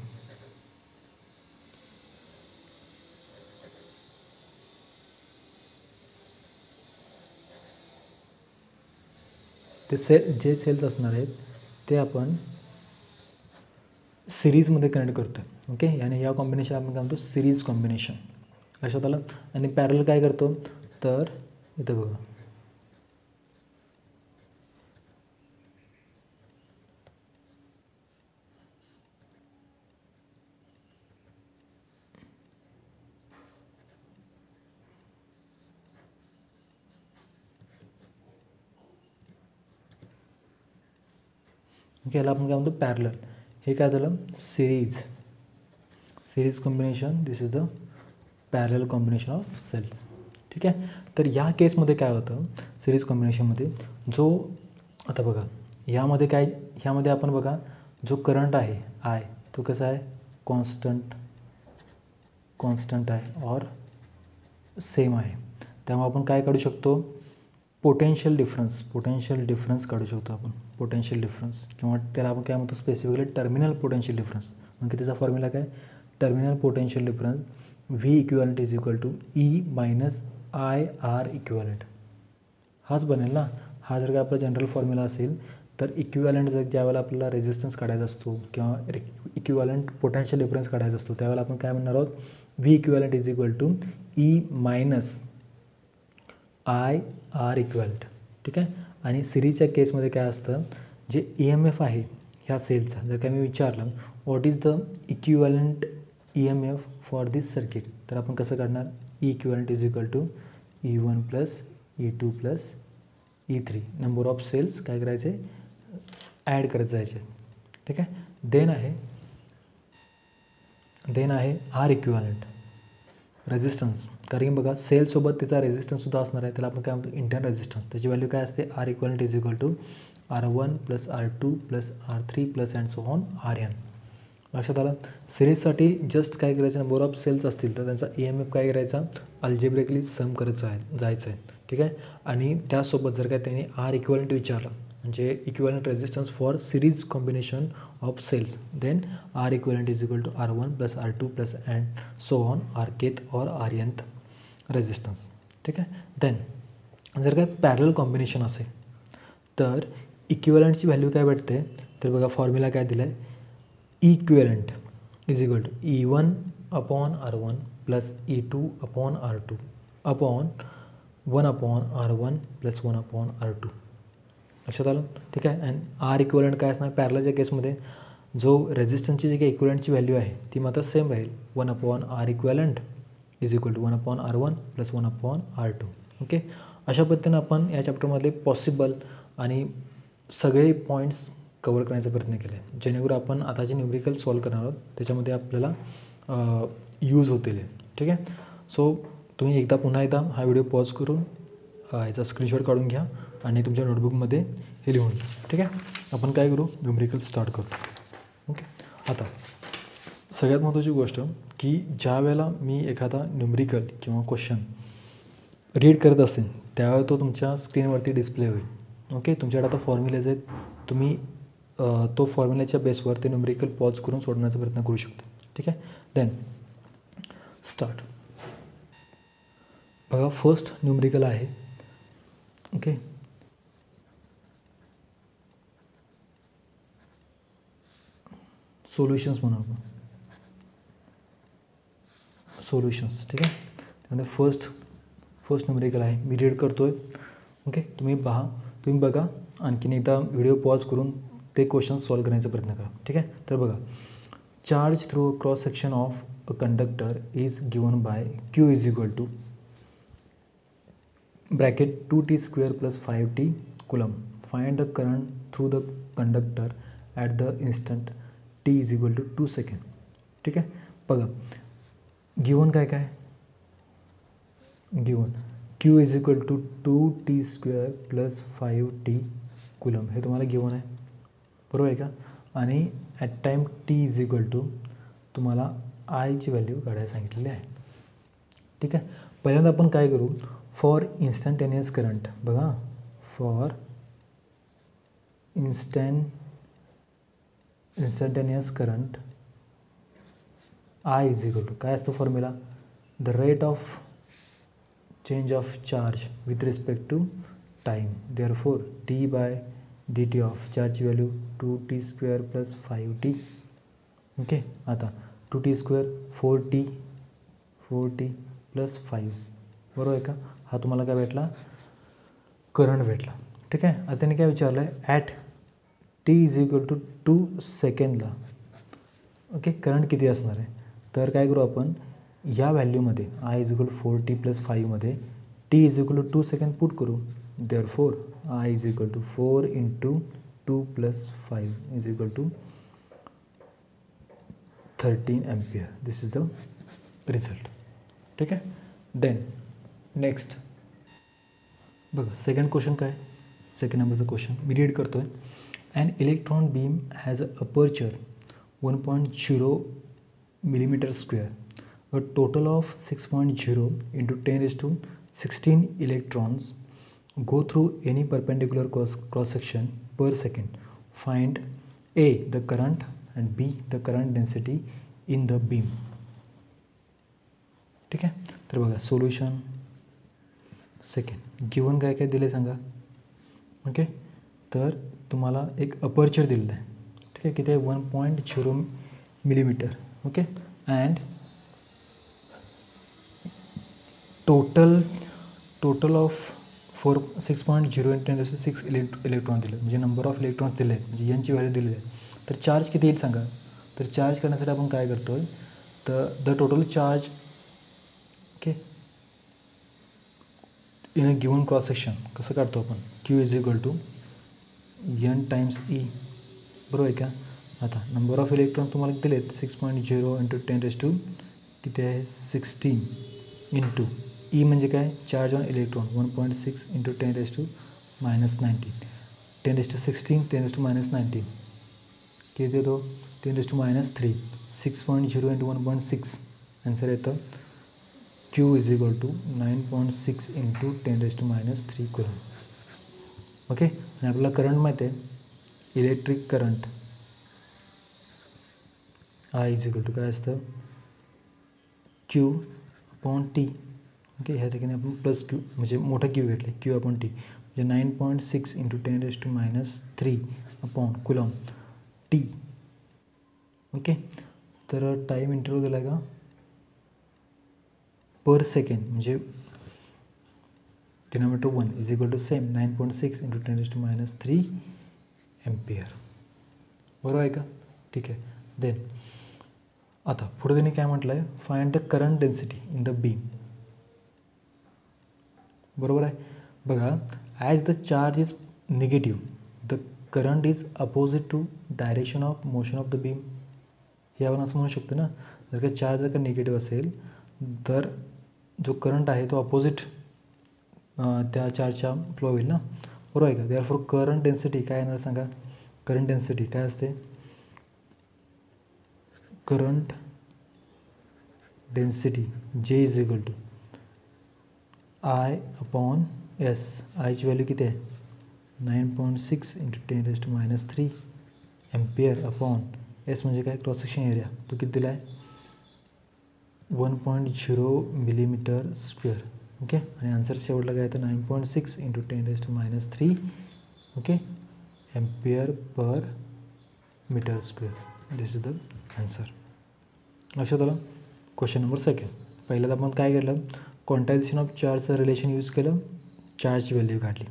ते जे सेल्स असणार आहेत ते आपण सिरीजमध्ये कनेक्ट करतो आहे. ओके. आणि या कॉम्बिनेशन आपण काय म्हणतो, सिरीज कॉम्बिनेशन. लक्षात आलं. आणि पॅरल काय करतो, तर इथं बघा, ओके. याला आपण काय म्हणतो, पॅरलल. हे काय झालं, series combination. This is the parallel combination of cells. ठीक आहे. तर या केसमध्ये काय होतं, सिरीज कॉम्बिनेशनमध्ये जो, आता बघा ह्यामध्ये काय, ह्यामध्ये आपण बघा जो करंट आहे आय, तो कसा आहे, कॉन्स्टंट आहे और सेम आहे. त्यामुळे आपण काय काढू शकतो, पोटेन्शियल डिफरन्स काढू शकतो आपण, पोटेन्शियल डिफरन्स, किंवा त्याला आपण काय म्हणतो स्पेसिफिकली टर्मिनल पोटेन्शियल डिफरन्स. म्हणजे त्याचा फॉर्म्युला काय, terminal potential difference V equivalent is equal to E minus IR equivalent. हाच बनेल ना. हा जर का आपला जनरल फॉर्म्युला असेल तर इक्विवलेंट जर ज्यावेळेला आपल्याला रेझिस्टन्स काढायचा असतो किंवा इक्विवलेंट पोटेन्शियल डिफरन्स काढायचा असतो त्यावेळेला आपण काय म्हणणार आहोत, V equivalent is equal to E minus IR equivalent. ठीक आहे. आणि सिरीजच्या केसमध्ये काय असतं, जे EMF आहे ह्या सेलचा, जर का मी विचारलं what is the equivalent EMF for this circuit, तर आपण कसं काढणार, E equivalent is equal to E1 plus E2 plus E3, number of cells काय करायचे, ॲड करत जायचे. ठीक आहे. देन आहे R इक्विवलेंट रेझिस्टन्स, कारण की बघा सेलसोबत त्याचा रेझिस्टन्ससुद्धा असणार आहे, त्याला आपण काय म्हणतो इंटरनल रेझिस्टन्स. त्याची व्हॅल्यू काय असते, R equivalent is equal to R1 plus R2 plus R3 plus and so on RN. लक्षात आलं. सिरीजसाठी जस्ट काय करायचं, नंबर ऑफ सेल्स असतील तर त्यांचा EMF काय करायचा, अल्जेब्रिकली सम करत जायचं आहे. ठीक आहे. आणि त्यासोबत जर काय त्यांनी R इक्विवलेंट विचारलं, म्हणजे equivalent resistance for series combination of cells, then R equivalent is equal to R1 plus R2 plus and so on Rkth और Rnth रेझिस्टन्स. ठीक आहे. देन जर काय पॅरलल कॉम्बिनेशन असेल तर इक्विवलेंटची व्हॅल्यू काय भेटते, तर बघा फॉर्म्युला काय दिला आहे, equivalent is equal to E1 upon R1 plus E2 upon R2 upon 1 upon R1 plus 1 upon R2. लक्षात आलं. ठीक आहे. अँड R इक्विवलेंट काय असणार, पॅरललच्या केसमध्ये जो रेझिस्टन्सची जी काही इक्विवलेंटची व्हॅल्यू आहे ती मात्र सेम राहील, 1 upon R equivalent is equal to 1 upon R1 plus 1 upon R2. Okay. अशा पद्धतीनं आपण या चॅप्टरमध्ये पॉसिबल आणि सगळे पॉईंट्स कवर करण्याचा प्रयत्न केला आहे, जेणेकरून आपण आता जे न्यूमरिकल सॉल्व करणार आहोत त्याच्यामध्ये आपल्याला यूज होतील. ठीक आहे. सो तुम्ही पुन्हा एकदा हा व्हिडिओ पॉज करून याचा स्क्रीनशॉट काढून घ्या आणि तुमच्या नोटबुकमध्ये हे लिहून घ्या. ठीक आहे. आपण काय करू, न्यूमरिकल स्टार्ट करतो. ओके. आता सगळ्यात महत्त्वाची गोष्ट की ज्या वेळेला मी एखादा न्यूमरिकल किंवा क्वेश्चन रीड करत असेल त्यावेळेला तो तुमच्या स्क्रीनवरती डिस्प्ले होईल. ओके. तुमच्याकडे आता फॉर्म्युलेज आहेत, तुम्ही तो फॉर्म्युल्याच्या बेसवर ते न्यूमरिकल पॉज करून सोडण्याचा प्रयत्न करू शकतो. ठीक आहे. Then start. बघा फर्स्ट न्यूमरिकल आहे. ओके. सोल्युशन्स म्हणून आपण सोल्युशन्स. ठीक आहे. त्यामध्ये फर्स्ट न्यूमरिकल आहे, मी रीड करतो आहे. ओके. तुम्ही बघा आणखीन एकदा व्हिडिओ पॉज करून ते क्वेश्चन सॉल्व करण्याचा प्रयत्न करा. ठीक आहे. तर बघा, charge through cross section of a conductor is given by Q is equal to bracket 2t² plus 5t coulomb find the current through the conductor at the instant T is equal to 2 second. ठीक आहे. बघा given काय काय given Q is equal to 2t² plus 5t coulomb हे तुम्हाला given आहे, बरोबर आहे का. आणि at time T is equal to तुम्हाला आयची व्हॅल्यू काढायला सांगितलेली आहे. ठीक आहे. पहिल्यांदा आपण काय करू, फॉर इन्स्टंटेनियस करंट बघा, for instantaneous current I is equal to काय असतं फॉर्म्युला, the rate of change of charge with respect to time. Therefore T by D T of चार्जची value 2t² plus 5t. Okay. आता 2t² 4t plus 5, बरोबर आहे का. हा तुम्हाला काय भेटला, करंट भेटला. ठीक आहे. आता त्यांनी काय विचारलं आहे, at T is equal to 2 सेकंडला ओके करंट किती असणार आहे. तर काय करू आपण, या व्हॅल्यूमध्ये I is equal to 4t plus 5मध्ये T is equal to 2 second put करू. Therefore I is equal to 4 × 2 plus 5 is equal to 13 ampere. This is the result. ठीक आहे. देन नेक्स्ट बघा सेकंड क्वेश्चन काय, सेकंड नंबरचा question मी read करतो आहे. An electron beam has an aperture 1.0 millimeter square. A total of 6.0 into 10 raised to 16 electrons go through any perpendicular cross section per second. Find A the current and B the current density in the beam. ठीक आहे. तर बघा solution second given काय काय दिले सांगा. Okay. तर तुम्हाला एक अपर्चर दिलेलं आहे. ठीक आहे. किती आहे, 1.0 millimetre. Okay. And total of 6.0 × 10⁶ electron दिले, म्हणजे नंबर ऑफ इलेक्ट्रॉन्स दिले आहेत, म्हणजे यांची व्हॅल्यू दिलेली आहे. तर चार्ज किती येईल सांगा. तर चार्ज करण्यासाठी आपण काय करतो आहे, तर the total charge okay in a given cross section कसं काढतो आपण, Q is equal to n times E, बरोबर आहे का. आता नंबर ऑफ इलेक्ट्रॉन तुम्हाला दिलेत 6.0 × 10⁻⁻⁴ किती आहे 16 इंटू ई म्हणजे काय, चार्ज ऑन इलेक्ट्रॉन 1.6 × 10⁻⁻19 10⁻16 10⁻⁻19 किती येतो 10⁻³ 6.0 × 1.6 आन्सर येतं Q is equal to 9.6 × 10⁻³ coulomb. Okay. आणि आपल्याला करंट माहिती आहे, electric current I is equal to काय असतं क्यू अपॉन टी. ओके. ह्या ठिकाणी आपण प्लस क्यू म्हणजे मोठा क्यू घेतला, क्यू अपॉन टी म्हणजे 9.6 × 10⁻³ अपॉन कुलम टी. ओके. तर टाईम इंटरव्हल दिला का पर सेकंड, म्हणजे denominator 1 is equal to same 9.6 × 10⁻³ ampere, बरोबर आहे का. ठीक आहे. देन आता पुढे त्यांनी काय म्हटलं आहे, find the current density in the beam. बरोबर आहे. बघा as the charge is negative the current is opposite to direction of motion of the beam. हे आपण असं म्हणू शकतो ना, जर का चार्ज जर का निगेटिव्ह असेल तर जो करंट आहे तो अपोजिट त्या चार्जच्या फ्लो होईल ना, बरोबर आहे का. देअरफॉर करंट डेन्सिटी काय येणार सांगा, करंट डेन्सिटी काय असते, करंट डेन्सिटी जे is equal to I upon S. आयची व्हॅल्यू किती आहे 9.6 × 10⁻³ एम्पियर अपॉन एस म्हणजे काय क्रॉस सेक्शन एरिया, तो किती दिला आहे 1.0 मिलीमीटर स्क्वेअर. ओके. आणि आन्सर शेवटला काय येतं 9.6 × 10⁻³ okay ampere per metre square. This is the answer. लक्षात आलं. Question number second. पहिल्यांदा आपण काय केलं, क्वांटायझेशन ऑफ चार्जचं रिलेशन यूज केलं, चार्जची व्हॅल्यू काढली.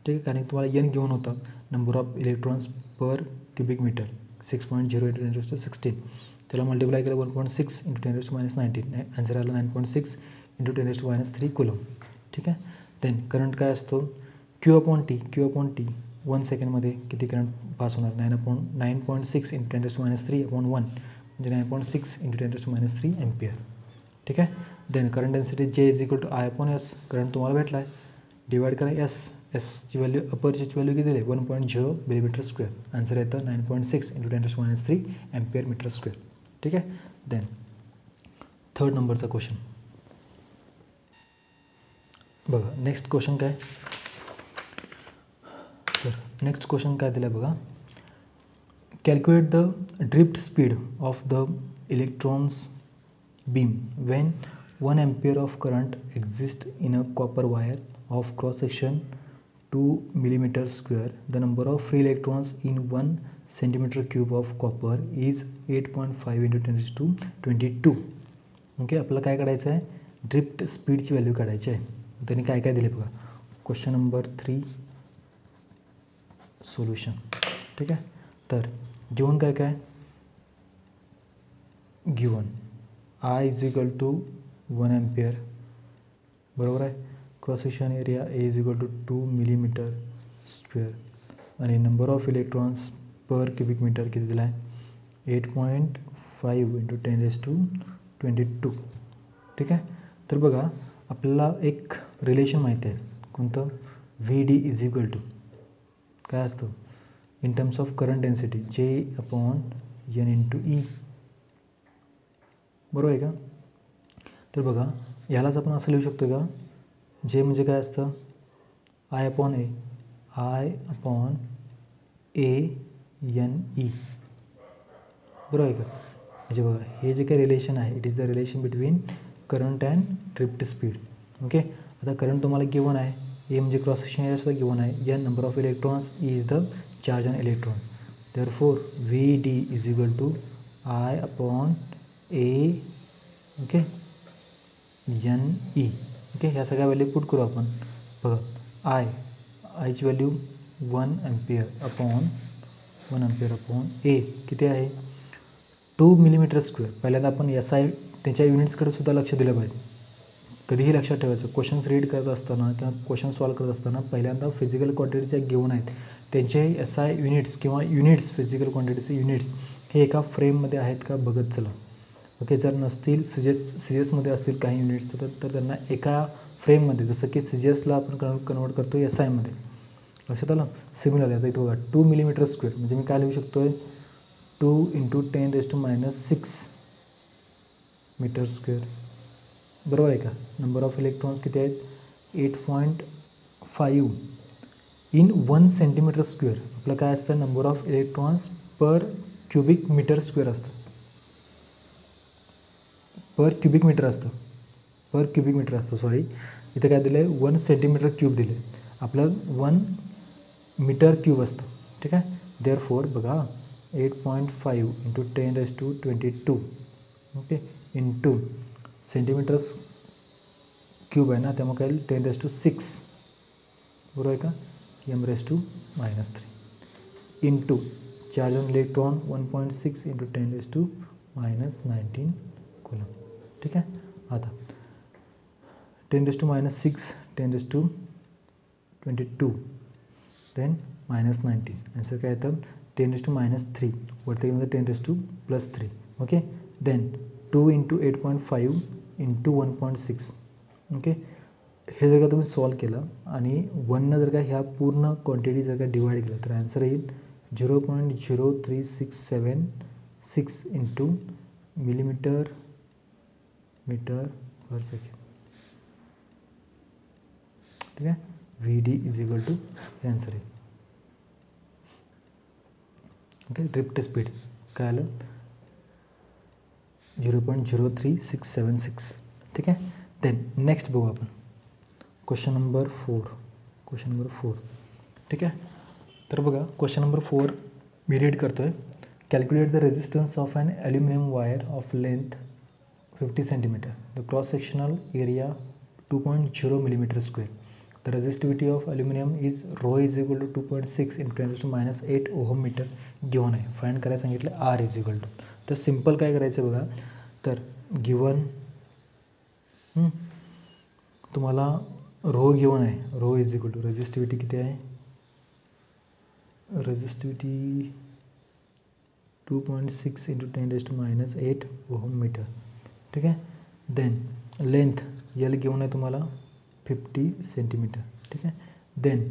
ठीक आहे. कारण तुम्हाला एन घेऊन होता number of electrons per cubic metre 6.0 × 10⁻16 त्याला मल्टिप्लाय केलं 1.6 × 10⁻19 आन्सर आला 9.6 × 10⁻³ कुलम. ठीक आहे. देन करंट काय असतो Q upon T. Q upon T 1 सेकंडमध्ये किती करंट पास होणार 9.6 × 10⁻³ 1 म्हणजे 9.6 × 10⁻³ एम्पियर. ठीक आहे. Then current density J = I/S. Current तुम्हाला भेटला आहे, डिवाइड करा एसची व्हॅल्यू, अपर्चरची व्हॅल्यू किती दिली 1.0 मिलीमीटर². आन्सर येतं 9.6 × 10⁻³ एम्पियर मीटर². ठीक आहे. देन थर्ड नंबरचा क्वेश्चन बघा. नेक्स्ट क्वेश्चन काय, तर नेक्स्ट क्वेश्चन काय दिलं बघा. Calculate the drift speed of the electrons beam when 1 ampere of current exists in a copper wire of cross section 2 mm². The number of free electrons in 1 cm³ of copper is 8.5 × 10⁻22. Okay. आपल्याला काय काढायचं आहे, drift स्पीडची value काढायची आहे. त्यांनी काय काय दिले बघा. Question number 3 solution. ठीक आहे. तर गिवन काय काय, गिवन I = 1 ampere, बरोबर आहे. Cross section area A = 2 mm². आणि number of electrons per cubic metre किती दिला आहे 8.5 × 10⁻22. ठीक आहे. तर बघा आपल्याला एक रिलेशन माहिती आहे, कोणतं, VD = काय असतं in terms of current density J/N × E. बरोबर आहे का. तर बघा ह्यालाच आपण असं लिहू शकतो का, जे म्हणजे काय असतं I/A I/ANE. बरोबर आहे का. म्हणजे बघा हे जे काही रिलेशन आहे, it is the relation between current and drift speed. Okay. आता करंट तुम्हाला गिवन आहे, ए म्हणजे क्रॉस सेक्शन एरिया सुद्धा गिवन आहे, N number of electrons, E is the charge on electron. Therefore VD = I/A okay NE. Okay. ह्या सगळ्या value put करू आपण. बघा आयची व्हॅल्यू 1 ampere अपॉन ए किती आहे 2 mm². पहिल्यांदा आपण SI त्याच्या युनिट्सकडे सुद्धा लक्ष दिलं पाहिजे. कधीही लक्षात ठेवायचं, क्वेश्चन्स रीड करत असताना किंवा क्वेश्चन सॉल्व करत असताना पहिल्यांदा फिजिकल क्वांटिटीच्या गिवन आहेत त्यांचे SI युनिट्स किंवा युनिट्स, फिजिकल क्वांटिटीचे युनिट्स हे एका फ्रेममध्ये आहेत का बघत चला. ओके. जर नसतील, सीरियसमध्ये असतील काही युनिट्स तर त्यांना एका फ्रेममध्ये, जसं की सीरियसला आपण कन्वर्ट करतो SIमध्ये. लक्षात आलं. सिमिलर आता इथं बघा 2 mm². म्हणजे मी काय लिहू शकतो आहे 2 × 10⁻6 m². बरोबर आहे का. नंबर ऑफ इलेक्ट्रॉन्स किती आहेत 8.5 इन 1 cm². आपलं काय असतं, number of electrons per cubic metre असतं, पर क्युबिक मीटर असतं. सॉरी, इथं काय दिलं आहे 1 cm³ दिले, आपलं 1 m³ असतं. ठीक आहे. देअरफॉर बघा 8.5 × 10⁻22 ओके इंटू सेंटीमीटर्स क्यूब आहे ना, त्यामुळे काय 10⁻6 बरोबर आहे का m⁻³ into charge on electron 1.6 × 10⁻19 coulomb. ठीक आहे. आता 10⁻6 10⁻22 देन -19. आन्सर काय येतं 10⁻³ वरती गेलं 10⁻+3. ओके. देन 2 × 8.5 × 1.6. ओके. हे जर का तुम्ही सॉल्व केलं आणि 1 जर का ह्या पूर्ण क्वांटिटी जर का डिवाइड केलं तर आन्सर येईल 0.03676 इंटू मिलीमीटर मीटर पर सेकंड. ठीक आहे. VD = हे आन्सर आहे. ओके. ड्रिफ्ट स्पीड काय आलं 0.03676. ठीक आहे. देन नेक्स्ट बघू आपण क्वेश्चन नंबर 4. ठीक आहे. तर बघा क्वेश्चन नंबर 4 मी रीड करतो आहे. Calculate the resistance of an aluminium wire of length 50 cm. The cross sectional area 2.0 mm². The resistivity of aluminum is ρ = 2.6 × 10⁻8 ohm metre given आहे. फाइंड करायला सांगितलं R = तर सिम्पल काय करायचं बघा. तर गिवन तुम्हाला ρ गिवन आहे, ρ = रेजिस्टिव्हिटी किती आहे रेजिस्टिविटी 2.6 इंटू 10⁻⁸ ओहम मीटर. ठीक आहे. देन लेंथ यल घेऊन आहे तुम्हाला 50 सेंटीमीटर. ठीक आहे. Then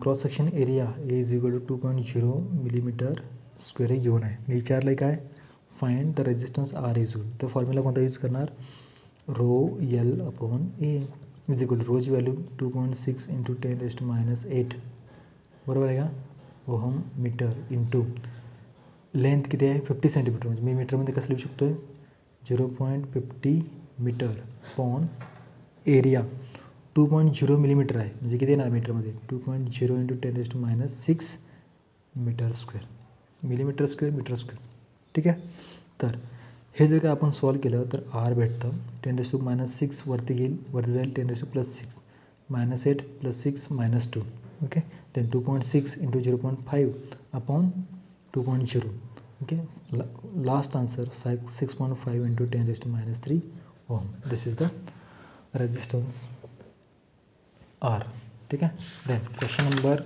cross section area A = 2.0 millimetre square हे घेऊन आहे. मी विचारलं आहे काय, find the resistance R is तर फॉर्म्युला कोणता यूज करणार, ρL/A रोची व्हॅल्यू 2.6 इंटू 10⁻⁸ बरोबर आहे का, ओहम मीटर इंटू लेंथ किती आहे 50 सेंटीमीटर. म्हणजे मी मीटरमध्ये कसं लिहू शकतो आहे 0.50 मीटर पॉन एरिया 2.0 मिलीमीटर आहे. म्हणजे किती येणार मीटरमध्ये 2.0 into 10⁻⁶ metre square, millimetre square metre square. ठीक आहे. तर हे जर का आपण सॉल्व केलं तर R भेटतं 10⁻⁶ वरती जाईल 10⁻+6 -8 + 6 -2. Okay. Then 2.6 into 0.5 upon 2.0. Okay. Last answer 6.5 into 10⁻³ ohm. This is the resistance R. ठीक आहे. देन क्वेश्चन नंबर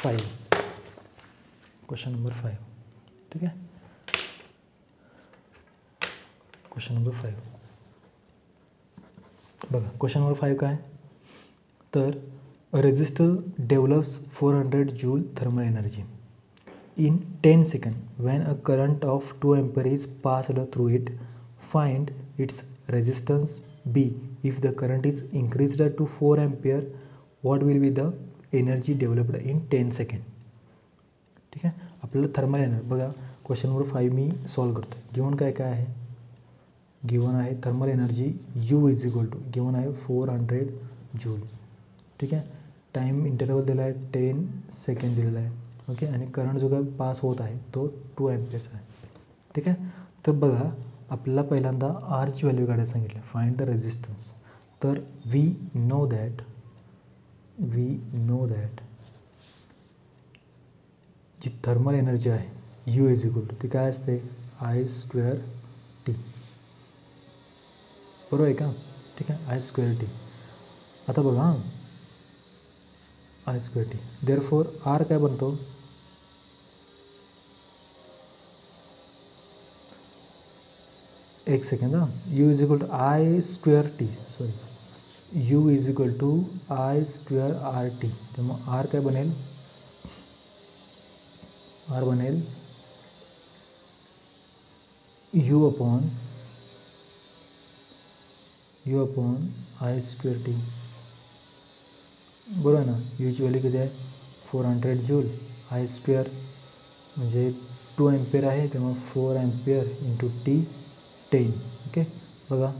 5. Question number 5. ठीक आहे. क्वेश्चन नंबर 5 बघा. क्वेश्चन नंबर 5 काय, तर a resistor develops 400 joule thermal energy in 10 seconds when a current of 2 ampere is passed through it. Find its resistance B. If the current is increased to 4 ampere, what will be the energy developed in 10 seconds? ठीक आहे. आपल्याला thermal energy बघा. Question number 5 मी solve करतो. Given काय काय आहे, given आहे thermal energy U = given आहे 400 जूल. ठीक आहे. टाईम इंटरवल दिला आहे 10 सेकंड दिलेला आहे. ओके. आणि करंट जो काय पास होत आहे तो 2 अँपिअरचा आहे. ठीक आहे. तर बघा आपल्याला पहिल्यांदा आरची व्हॅल्यू काढायला सांगितलं, फाइंड द रेजिस्टन्स. तर वी नो दॅट जी थर्मल एनर्जी आहे U = ती काय असते I²T. बरोबर आहे का. ठीक आहे. I²T. आता बघा I²T. देअरफॉर R काय बनतो, एक सेकंड हां, U = I²T. Sorry, U = I²RT. त्यामुळे R काय बनेल, R बनेल U अपॉन I²T. बरोबर आहे ना. यूची व्हॅल्यू किती आहे 400 जूल. I² म्हणजे 2 अँपिअर आहे त्यामुळे 4 अँपिअर इंटू T 10. ओके. बघा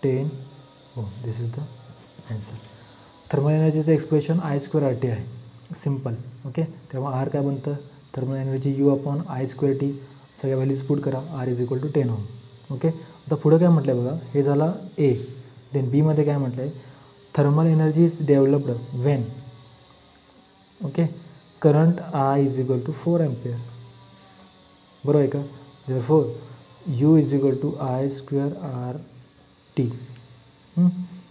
10. हो, this is the answer. Thermal एनर्जीचं एक्सप्रेशन I²RT आहे, सिम्पल. ओके. त्यामुळे R काय बनतं, thermal energy U upon I²T. सगळ्या व्हॅल्यूज पुट करा. R = 10 ohm. ओके. आता पुढं काय म्हटलं आहे बघा, हे झाला A. देन बीमध्ये काय म्हटलं आहे, thermal energy is developed Wien. Okay. Current I = 4 ampere. बरोबर आहे का. Therefore U = I²RT.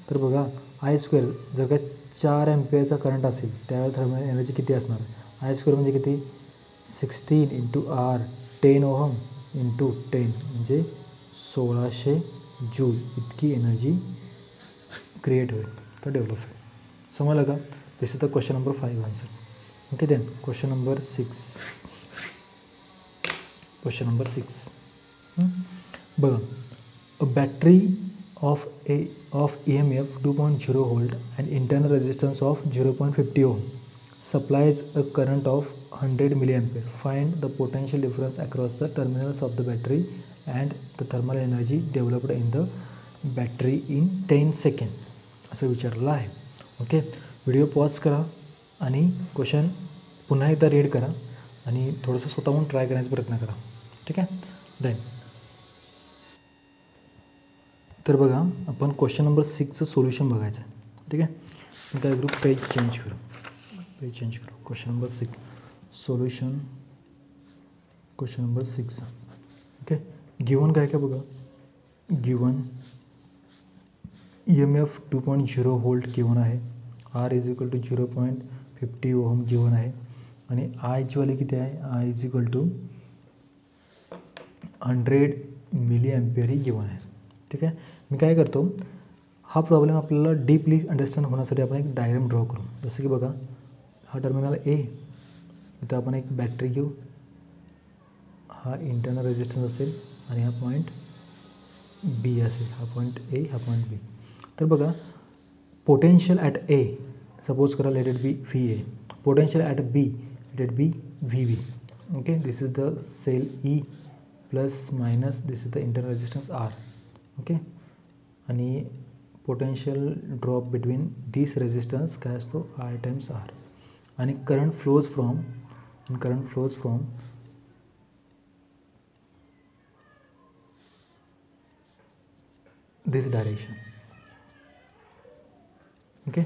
तर बघा I² जर का 4 अँपिअरचा करंट असेल त्यावेळेला थर्मल एनर्जी किती असणार, I² म्हणजे किती 16 इंटू R 10 ओहम इंटू 10 म्हणजे 1600 जूल इतकी एनर्जी क्रिएट होईल तर डेव्हलप होईल. समजलं का. This is the question number 5 answer. Okay. Then question number 6. Question number 6 बघा. A battery of EMF 2.0 volt and internal resistance of 0.50 ohm supplies a current of 100 milliampere. Find the potential difference across the terminals of the battery and the thermal energy developed in the battery in 10 seconds. असं विचारलं आहे. Okay. Video pause करा आणि question पुन्हा एकदा read करा आणि थोडंसं स्वतःहून ट्राय करण्याचा प्रयत्न करा. ठीक आहे. देन तर बघा आपण क्वेश्चन नंबर 6चं सोल्युशन बघायचं आहे. ठीक आहे. मी काय करू, पेज चेंज करू. Question number 6 solution. Question number 6. Okay. Given काय काय बघा, गिवन EMF 2.0 व्होल्ट गिवन आहे. R is equal to 0.50 ohm given आहे. आणि आयची व्हॅल्यू किती आहे? I is equal to 100 milli ampere ही गिवन आहे. ठीक आहे. मी काय करतो, हा प्रॉब्लेम आपल्याला डीपली अंडरस्टँड होण्यासाठी आपण एक डायग्राम ड्रॉ करू. जसं की बघा, हा टर्मिनल A, इथं आपण एक बॅटरी घेऊ, हा इंटरनल रेजिस्टन्स असेल आणि हा पॉईंट B असेल. हा पॉईंट A, हा पॉईंट B. तर बघा, पोटेन्शियल ॲट A, सपोज करा let it be VA. Potential at B, let it be VB. Okay, this is the cell E plus minus, this is the internal resistance R. Okay, आणि potential drop between this resistance काय असतो? I times R. आणि current flows from this direction. Okay,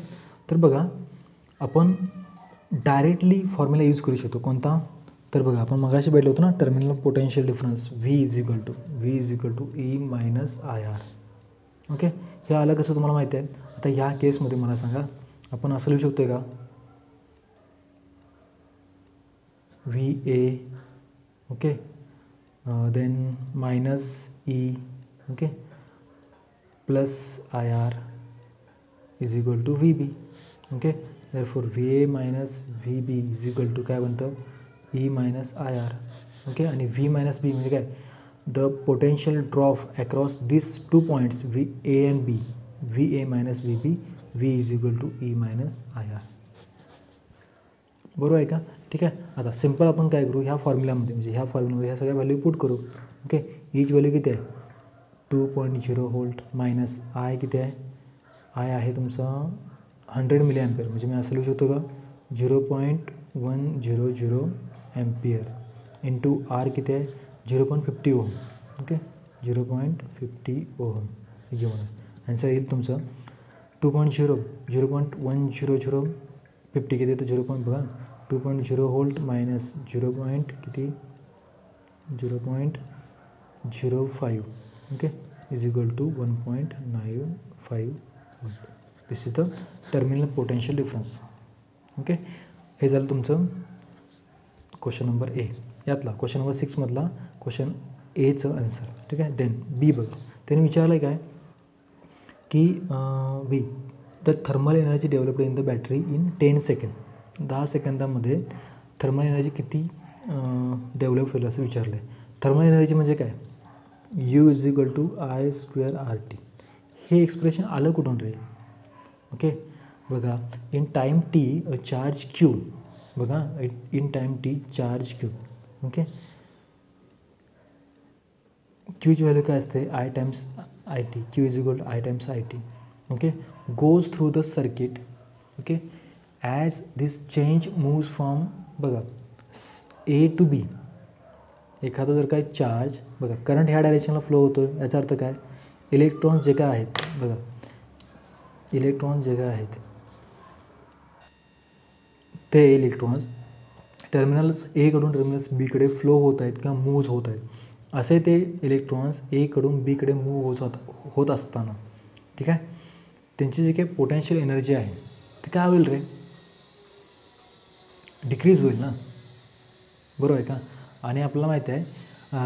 तर बघा, आपण directly formula use करू शकतो. कोणता? तर बघा, आपण मगाशी भेटलो होतो ना, terminal potential difference V is equal to E minus IR. Okay, हे आलं कसं तुम्हाला माहिती आहे. आता ह्या केसमध्ये मला सांगा, आपण असं लिहू शकतो का? VA, okay, then minus E, okay, plus IR is equal to VB. Okay, therefore VA minus VB is equal to काय बनतं? E minus IR. ओके, आणि V मायनस B म्हणजे काय? The potential drop across this two points A and B, VA minus VB, V is equal to E minus IR. बरोबर आहे का? ठीक आहे. आता सिम्पल आपण काय करू, ह्या फॉर्म्युल्यामध्ये म्हणजे ह्या फॉर्म्युल्यामध्ये ह्या सगळ्या व्हॅल्यू पुट करू. ओके, हीच व्हॅल्यू किती आहे? 2.0 व्होल्ट मायनस I किती आहे? I आहे तुमचा 100 मिली एम्पियर. म्हणजे मी असं लिहू शकतो का? 0.100 एम्पियर इंटू R किती आहे? 0.50 ओहम. ओके, 0.50 ओहम हे घेऊन आहे. आन्सर येईल तुमचं 2.0, 0.10050 किती येतं? 0. बघा, 2.0 volt minus 0.05, okay, is equal to 1.95 volt. This is the terminal potential difference. Okay, हे झालं तुमचं क्वेश्चन नंबर A. यातला क्वेश्चन नंबर 6 मधला क्वेश्चन Aचं आन्सर. ठीक आहे. देन B बघा, त्याने विचारलं आहे काय की B, the thermal energy developed in the battery in 10 second. 10 सेकंदामध्ये थर्मल एनर्जी किती डेव्हलप होईल असं विचारलं आहे. थर्मल एनर्जी म्हणजे काय? U is equal to I² RT. हे एक्सप्रेशन आलं कुठून रे? ओके, बघा, in time T charge Q, बघा, in time T charge Q. Okay, Qची व्हॅल्यू काय असते? I times IT. Q is equal to I times IT. Okay, goes through the circuit. Okay, as this change moves from, बघा, A to B. एखादा जर काय charge, बघा, current ह्या डायरेक्शनला flow होतो. याचा अर्थ काय? इलेक्ट्रॉन्स जे काय आहेत, बघा, इलेक्ट्रॉन्स जे काय आहेत ते इलेक्ट्रॉन्स टर्मिनल्स A कडून टर्मिनल्स B कडे फ्लो होत आहेत किंवा मूव्ज होत आहेत. असे ते इलेक्ट्रॉन्स A कडून B कडे मूव्ह होत असताना, ठीक आहे, त्यांची जी काही पोटेन्शियल एनर्जी आहे ते काय होईल रे? डिक्रीज होईल ना, बरोबर आहे का? आणि आपल्याला माहिती आहे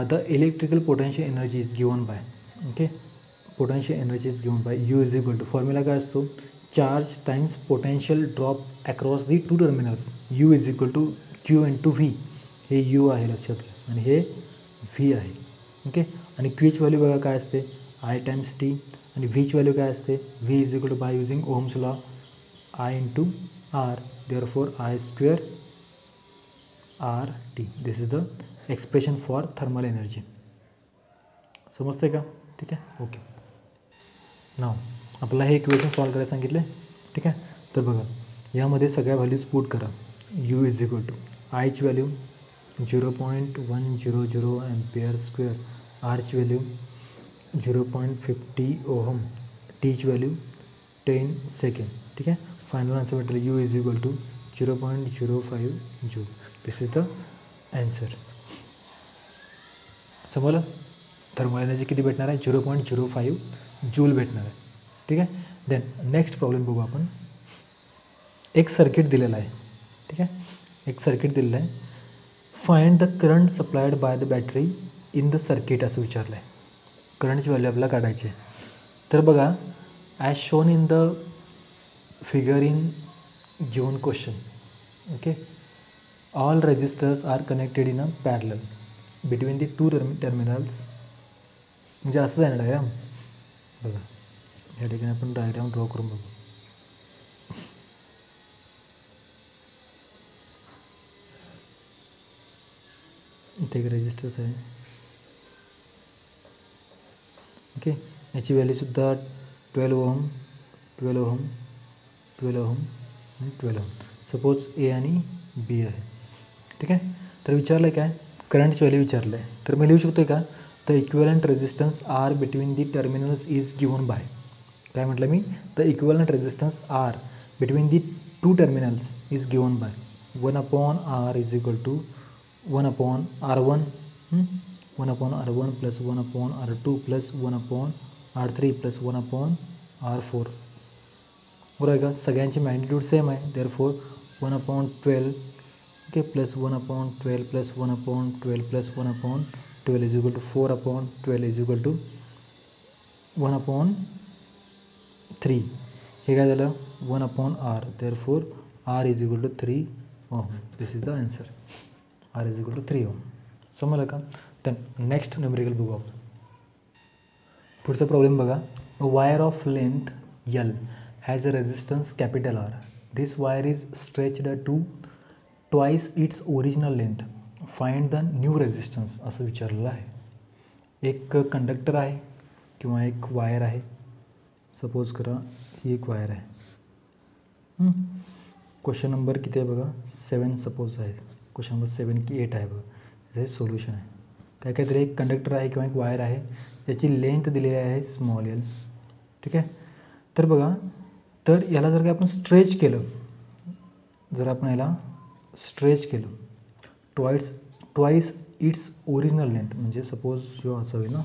the electrical potential energy is given by, okay, potential energy is given by U is equal to, formula काय असतो? Charge times potential drop across the two terminals. U is equal to Q into V. हे U आहे लक्षात घ्या, आणि हे V आहे. Okay, आणि Qची व्हॅल्यू बघा काय असते? I times T. आणि Vची व्हॅल्यू काय असते? V is equal to, by using Ohm's law, I into R. Therefore I² RT. This is the expression for thermal energy. समजते का? ठीक आहे. ओके, नाव आपल्याला हे इक्वेशन सॉल्व करायला सांगितले. ठीक आहे. तर बघा, यामध्ये सगळ्या व्हॅल्यूज पुट करा. U इज इक्वल टू आयची व्हॅल्यू 0.100 एम्पियर स्क्वेअर, आरची व्हॅल्यू 0.50 ओहम, टीची व्हॅल्यू 10 सेकंड. ठीक आहे. फायनल आन्सर भेटलं U is equal to 0.05 joule. This is the answer. समजलं? थर्मल एनर्जी किती भेटणार आहे? 0.05 जूल भेटणार आहे. ठीक आहे. देन नेक्स्ट प्रॉब्लेम बघू आपण. एक सर्किट दिलेला आहे, ठीक आहे. एक सर्किट दिलेलं आहे. Find the current supplied by the battery in the circuit असं विचारलं आहे. करंटची व्हॅल्यू आपल्याला काढायची आहे. तर बघा, as shown in the figure in given question, okay, all resistors are connected in a parallel between the two terminals. म्हणजे असंच आहे ना डायग्राम. बघा, या ठिकाणी आपण डायग्राम ड्रॉ करून बघू. इथे एक रेजिस्टर्स आहे, ओके. याची व्हॅल्यूसुद्धा 12 ओहम, 12 ओहम, 12 ओहम आणि 12 ओहम. सपोज ए आणि बी आहे, ठीक आहे. तर विचारलं आहे काय, करंटची व्हॅल्यू विचारलं आहे. तर मी लिहू शकतो का, the equivalent resistance R between the terminals is given by. काय म्हटलं मी, the equivalent resistance R between the two terminals is given by 1/r is equal to 1/r1, 1/r1 plus 1/r2 plus 1/r3 plus 1/r4. बरोबर आहे का. सगळ्यांची magnitude same आहे. Therefore 1/12, okay, plus 1/12 plus 1/12 plus 1/12 is equal to 4/12 is equal to 1/3. हे काय झालं, 1/r. Therefore r is equal to 3 ohm. This is the answer. r is equal to 3 ohm. समजलं का. तर नेक्स्ट न्यूमेरिकल बघू आपण. पुढचा प्रॉब्लेम बघा. A wire of length L has a resistance capital R. This wire is stretched to twice its original length. Find the new resistance असं विचारलेलं आहे. एक कंडक्टर आहे किंवा एक वायर आहे. सपोज करा ही एक वायर आहे. क्वेश्चन नंबर किती आहे बघा, 7 सपोज आहे. क्वेश्चन नंबर 7 की 8 आहे बघा. याचं सोल्युशन आहे. काहीतरी एक कंडक्टर आहे किंवा एक वायर आहे, त्याची लेंथ दिलेली आहे स्मॉल एल, ठीक आहे. तर बघा, तर याला जर का आपण स्ट्रेच केलं, जर आपण याला स्ट्रेच केलं ट्वाईस इट्स ओरिजिनल लेंथ, म्हणजे सपोज जो असं होईल ना,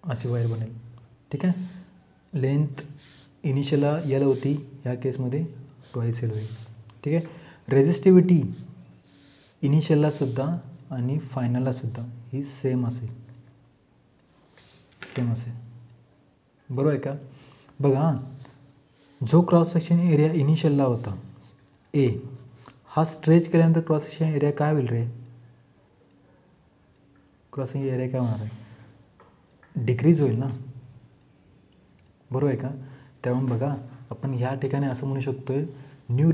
अशी वायर बनेल, ठीक आहे. लेंथ इनिशियलला एल होती, या केसमध्ये ट्वाईस एल होईल, ठीक आहे. रेजिस्टिव्हिटी इनिशियललासुद्धा आणि फायनललासुद्धा ही सेम असेल, बरोबर आहे का. बघा, जो क्रॉस सेक्शन एरिया इनिशियलला होता ए, हा स्ट्रेच केल्यानंतर क्रॉस सेक्शन एरिया काय होईल रे, क्रॉस सेक्शन एरिया काय होणार आहे, डिक्रीज होईल ना, बरोबर आहे का. त्यामुळे बघा, आपण ह्या ठिकाणी असं म्हणू शकतो आहे, न्यू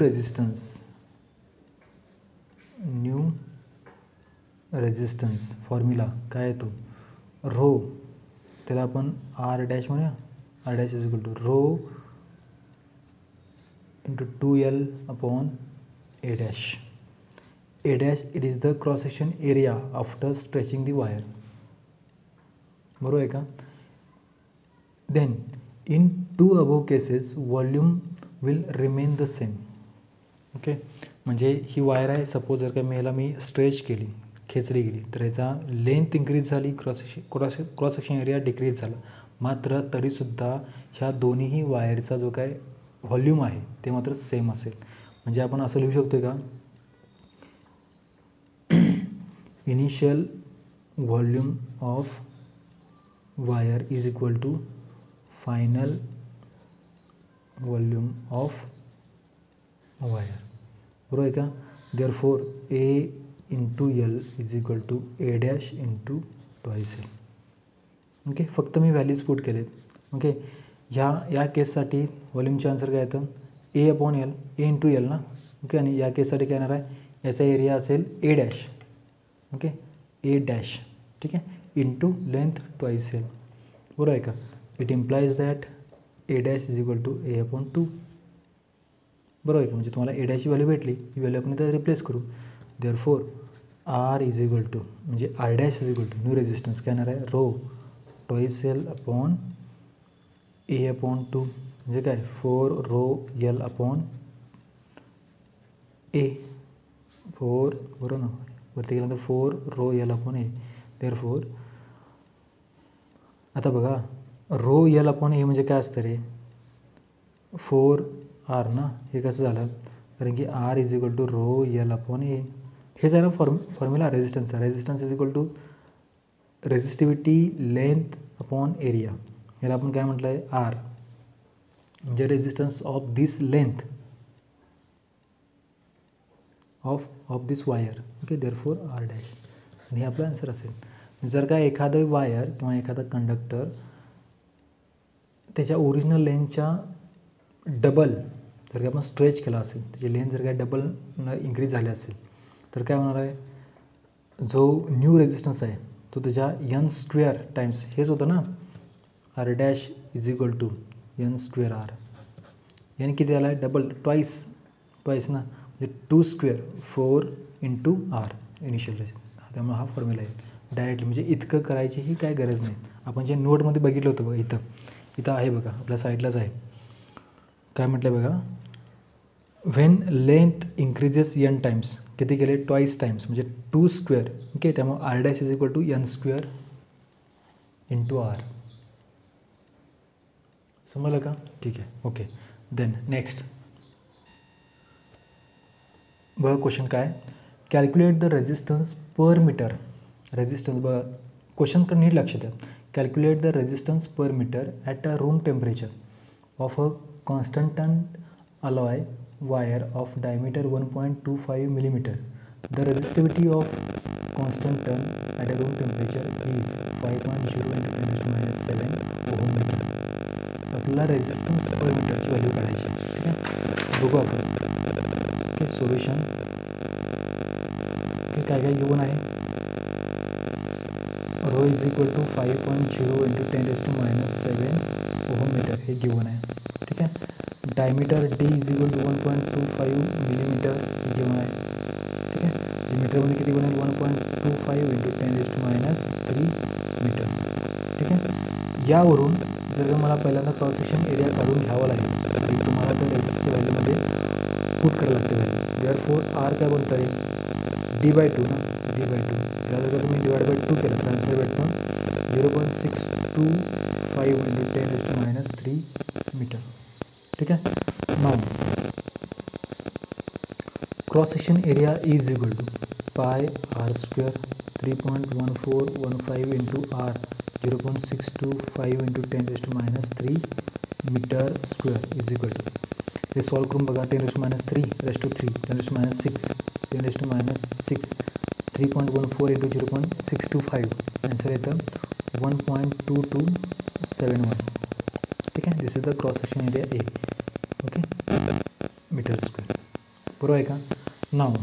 रेजिस्टन्स फॉर्म्युला काय येतो, रो, त्याला आपण आर डॅश म्हणूया. R dash is equal to rho into 2L upon A dash. A dash it is the cross section area after stretching the wire, बरोबर आहे का. Then in two above cases volume will remain the same, okay. म्हणजे ही wire आहे, suppose जर का मी stretch केली, खेचली गेली, तर याचा लेंथ इन्क्रीज झाली, क्रॉस सेक्शन एरिया डिक्रीज झाला, मात्र तरीसुद्धा ह्या दोन्हीही वायरचा जो काय व्हॉल्यूम आहे ते मात्र सेम असेल. म्हणजे आपण असं लिहू शकतो का, initial volume of wire is equal to final volume of wire, बरोबर आहे का. Therefore A into L is equal to A dash into twice L, okay. फक्त मी व्हॅल्यूज पुट केलेत, ओके. या केससाठी व्हॉल्यूमचे आन्सर काय येतं, A upon L, A into L ना, ओके. आणि या केससाठी काय येणार आहे, याचा एरिया असेल A dash, okay, A dash, ठीक आहे, इंटू लेंथ ट्वाईस एल, बरोबर आहे का. It implies that A dash is equal to A upon 2, बरोबर आहे का. म्हणजे तुम्हाला ए डॅशची व्हॅल्यू भेटली, ही व्हॅल्यू आपण इथं रिप्लेस करू. Therefore R is equal to, म्हणजे R dash is equal to new resistance काय येणार आहे, rho twice L upon A upon 2, म्हणजे काय 4 रो एल अपॉन ए, 4, बरोबर ना, वरती गेल्यानंतर 4 रो एल अपॉन ए. देअरफॉर आता बघा, रो यल अपॉन ए म्हणजे काय असतं रे, 4R ना. हे कसं झालं, कारण की R is equal to rho L upon A. हेच आहे ना फॉर्म्युला रेजिस्टन्सचा. Resistance is equal to resistivity length upon area. याला आपण काय म्हटलं आहे, आर, म्हणजे resistance of this length of this wire. Okay, therefore R dash. आणि हे आपलं आन्सर असेल. जर का एखादं वायर किंवा एखादा कंडक्टर त्याच्या ओरिजिनल लेंथच्या डबल जर का आपण स्ट्रेच केला असेल, त्याची लेंथ जर काय डबल इन्क्रीज झाली असेल, तर काय होणार आहे, जो न्यू रेजिस्टन्स आहे तो त्याच्या एन स्क्वेअर टाइम्स हेच होतं ना, R dash is equal to N square R. याने किती आला आहे, डबल, ट्वाईस ना, म्हणजे 2 square 4 into R initial resistance. त्यामुळे हा फॉर्म्युला आहे डायरेक्टली. म्हणजे इतकं करायची ही काय गरज नाही. आपण जे नोटमध्ये बघितलं होतं बघा, इथं आहे बघा, आपल्या साईडलाच आहे. काय म्हटलं बघा, when length increases N times, किती केले, ट्वाईस टाइम्स, म्हणजे 2 स्क्वेअर. ओके, त्यामुळे R dash is equal to N square into R. समजलं का? ठीक आहे, ओके. देन नेक्स्ट बघा क्वेश्चन काय, calculate the resistance per metre. Resistance बघा, क्वेश्चन नीट लक्षात द्या. Calculate the resistance per metre at a room temperature of a constant alloy wire of diameter 1.25 millimeter. The resistivity of constant turn at a room temperature is 5.0 into 10 to minus 7 ohm meter. आपल्याला resistance पर मीटरची value काढायची आहे. ठीक आहे, बघू आपण. Okay, solution. Okay, काय काय गिवन आहे, rho is equal to 5.0 into 10 to minus 7 ohm metre हे गिवन आहे. ठीक आहे, diameter D is equal to 1.25 millimetre हे गिवन आहे. ठीक आहे, जे मीटरमध्ये किती बनेल, 1.25 इंटू 10 to minus 3 मीटर. ठीक आहे, यावरून जर का मला पहिल्यांदा क्रॉस सेक्शन एरिया काढून घ्यावा लागेल आणि तुम्हाला त्या रेजिस्टन्सच्या व्हॅल्यूमध्ये पुट करायला लागते व्हॅल्यू. देअरफॉर आर काय बनतं आहे, D/2 ना, D/2. याला जर का तुम्ही डिवाइड बाय 2 केलं तर आन्सर भेटतं 0.625 इंटू 10 to minus 3 मीटर. ठीक आहे, now cross section area is equal to pi R square 3.1415 into R 0.625 into 10 to minus 3 metre square is equal to, हे सॉल्व करून बघा, 10 to minus 3 raise to 3 10 to minus 6 10 to minus 6 3.14 into 0.625 answer येतं 1.2271. ठीक आहे, this is the cross section area A. Okay, meter square, बरोबर आहे का? Now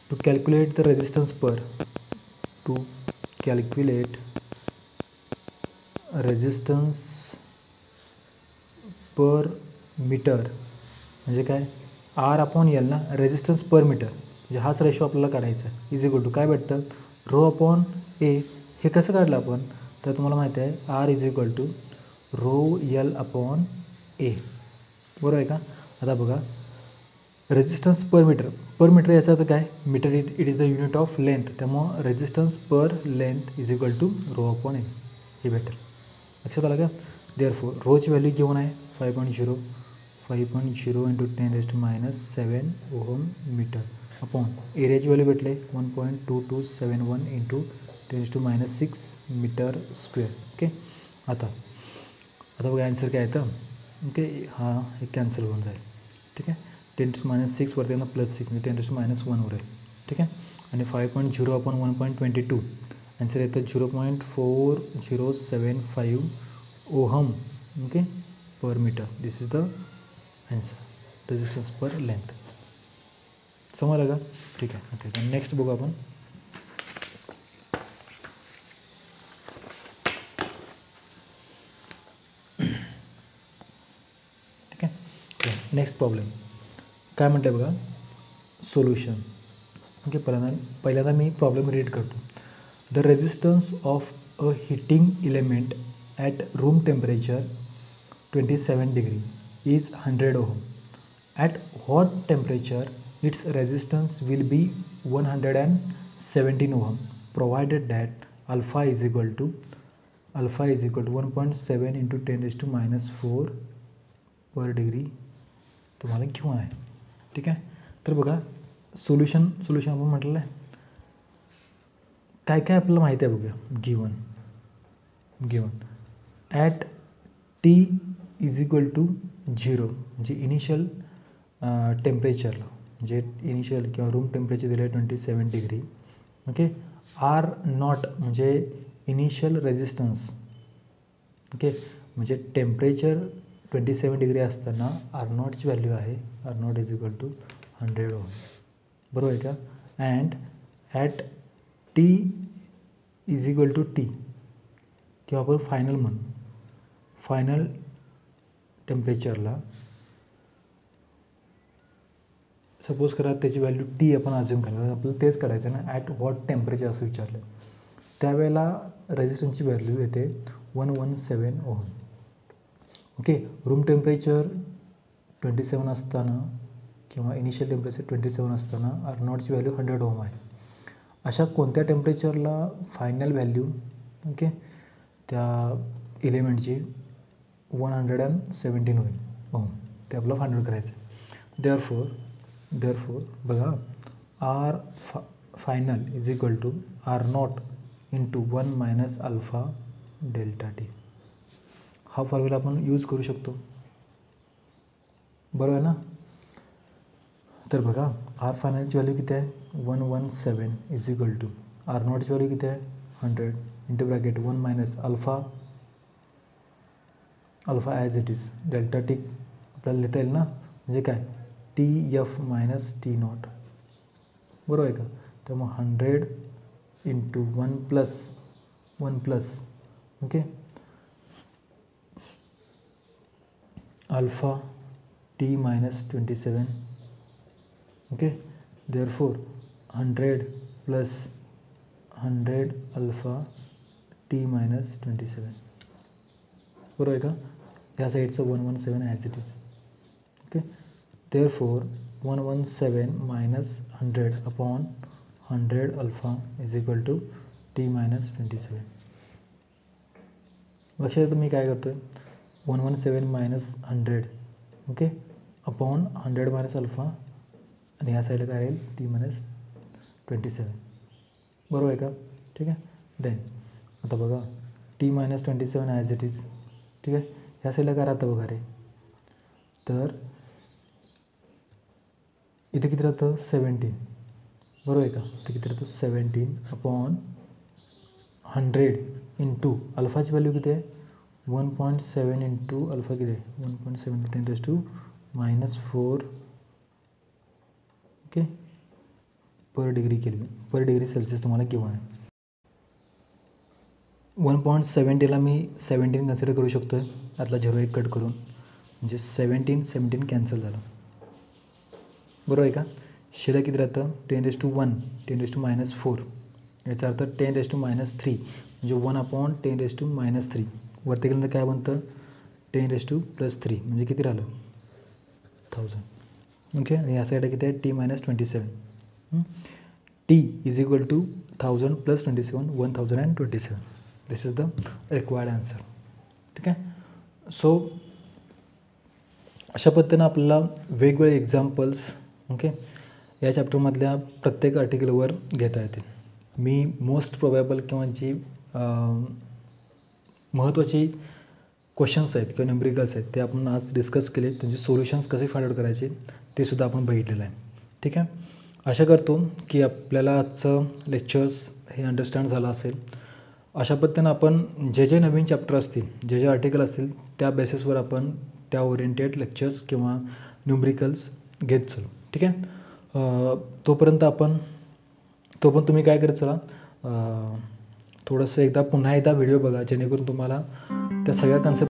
to calculate the resistance per meter म्हणजे काय, आर अपॉन एल ना, रेजिस्टन्स पर मीटर म्हणजे हाच रेशो आपल्याला काढायचा आहे. इज इक्वल टू काय भेटतं, रो अपॉन ए. हे कसं काढलं आपण, तर तुम्हाला माहिती आहे R is equal to rho L upon A, बरोबर आहे का? आता बघा, रेजिस्टन्स पर मीटर याचा अर्थ काय, meter it is the unit of length. त्यामुळं resistance per length is equal to rho upon A हे भेटेल. लक्षात आलं का? देअरफॉर रोची व्हॅल्यू घेऊन आहे 5.0 into 10 to minus 7 ohm meter upon एरियाची व्हॅल्यू भेटले 1.2271 into 10 to minus 6 meter square. Okay, आता बघा आन्सर काय येतं. ओके, हा हे कॅन्सल होऊन जाईल. ठीक आहे, 10 to minus 6 वरती ना +6 म्हणजे 10 to minus 1 उरेल. ठीक आहे, आणि 5.0 अपॉन 1.22 आन्सर येतं 0.4075 ohm. Okay, per metre. This is the answer, resistance per length. समजलं का? ठीक आहे, ओके. नेक्स्ट बघू आपण. ठीक आहे, नेक्स्ट प्रॉब्लेम काय म्हणते बघा, सोल्युशन. ओके, पहिल्यांदा मी प्रॉब्लेम रीड करतो. The resistance of a heating element at room temperature 27 degree is 100 ohm. At what temperature its resistance will be 117 ohm provided that alpha is equal to alpha is equal to 1.7 into 10⁻⁴ per degree तुम्हाला घेऊन आहे. ठीक आहे. तर बघा solution आपण म्हटलेलं आहे. काय काय आपल्याला माहिती आहे बघूया. Given at T is equal to 0 म्हणजे इनिशियल टेम्परेचरला, म्हणजे इनिशियल किंवा रूम टेम्परेचर दिलं आहे 27 डिग्री. ओके. आर नॉट म्हणजे इनिशियल रेजिस्टन्स. ओके. म्हणजे टेम्परेचर 27 डिग्री असताना आर नॉटची व्हॅल्यू आहे R nought is equal to 100 ohm. बरोबर आहे का. And at T is equal to T किंवा आपण फायनल म्हणू, फायनल टेम्परेचरला सपोज करा त्याची व्हॅल्यू टी आपण अज्युम करायला, आपल्याला तेच करायचं ना. ॲट व्हॉट टेम्परेचर असं विचारलं. त्यावेळेला रेजिस्टन्सची व्हॅल्यू येते 117 ओम. ओके. रूम टेम्परेचर 27 असताना किंवा इनिशियल टेम्परेचर 27 असताना आर नॉटची व्हॅल्यू 100 ओम आहे. अशा कोणत्या टेम्परेचरला फायनल व्हॅल्यू ओके त्या एलिमेंटची 117 होईल ओम, ते आपलं फाइंड आउट करायचं आहे. देअरफोर बघा R final is equal to R nought into 1 minus alpha delta T. हा फॉर्म्युला आपण यूज करू शकतो. बरोबर आहे ना. तर बघा आर फायनलची व्हॅल्यू किती आहे 117 इज इक्वल टू आर नॉटची व्हॅल्यू किती आहे 100 into bracket 1 minus alpha as it is delta T आपल्याला लिहिता येईल ना. म्हणजे काय T F minus T naught. बरोबर आहे का. त्यामुळे 100 into 1 plus okay alpha T minus 27. Okay. Therefore 100 plus 100 alpha T minus 27. बरोबर आहे का. या साईडचं 117 as it is. Okay. Therefore 117 minus 100 upon 100 alpha is equal to T minus 27. लक्षात येतं मी काय करतो आहे 117 minus 100 okay upon 100 minus alpha आणि ह्या साईडला काय येईल टी मायनस 27. बरोबर आहे का. ठीक आहे. देन आता बघा T minus 27 as it is. ठीक आहे. ह्या साईडला काय राहतं बघा रे. तर इथे किती राहतं 17. बरोबर आहे का. इथे किती राहतं 17 अपॉन 100 इंटू अल्फाची व्हॅल्यू किती आहे 1.7 इंटू अल्फा किती आहे 1.7 10⁻⁴ ओके पर डिग्री सेल्सिअस तुम्हाला किंवा आहे. 1.70ला मी 17 कन्सिडर करू शकतो आहे. यातला 0 1 कट करून म्हणजे 17 कॅन्सल झालं. बरोबर आहे का. शिल्लक किती राहतं 10⁻1 10⁻⁴. याचा अर्थ 10⁻³ म्हणजे 1/10⁻³ वरती गेल्यानंतर काय बनतं 10⁻+3 म्हणजे किती राहिलं 1000. ओके. आणि या साईडला किती आहे T minus 27. T is equal to 1000 + 27 1027. This is the required answer. ठीक आहे. सो अशा पद्धतीनं आपल्याला वेगवेगळे एक्झाम्पल्स ओके या चॅप्टरमधल्या प्रत्येक आर्टिकलवर घेता येतील. मी मोस्ट प्रोबॅबल किंवा जी महत्त्वाची क्वेश्चन्स आहेत किंवा न्यूमरिकल्स आहेत ते आपण आज डिस्कस केले. त्यांचे सोल्युशन्स कसे फाइंड आउट करायचे ते सुद्धा आपण बघितलेलं आहे. ठीक आहे. आशा करतो की आपल्याला आजचं लेक्चर्स हे अंडरस्टँड झालं असेल. अशा पद्धतीनं आपण जे नवीन चॅप्टर असतील जे आर्टिकल असतील त्या बेसिसवर आपण त्या ओरिएंटेड लेक्चर्स किंवा न्यूमरिकल्स घेत चलो. ठीक आहे. तोपर्यंत तुम्ही काय करत चला थोडंसं पुन्हा एकदा व्हिडिओ बघा जेणेकरून तुम्हाला त्या सगळ्या कन्सेप्ट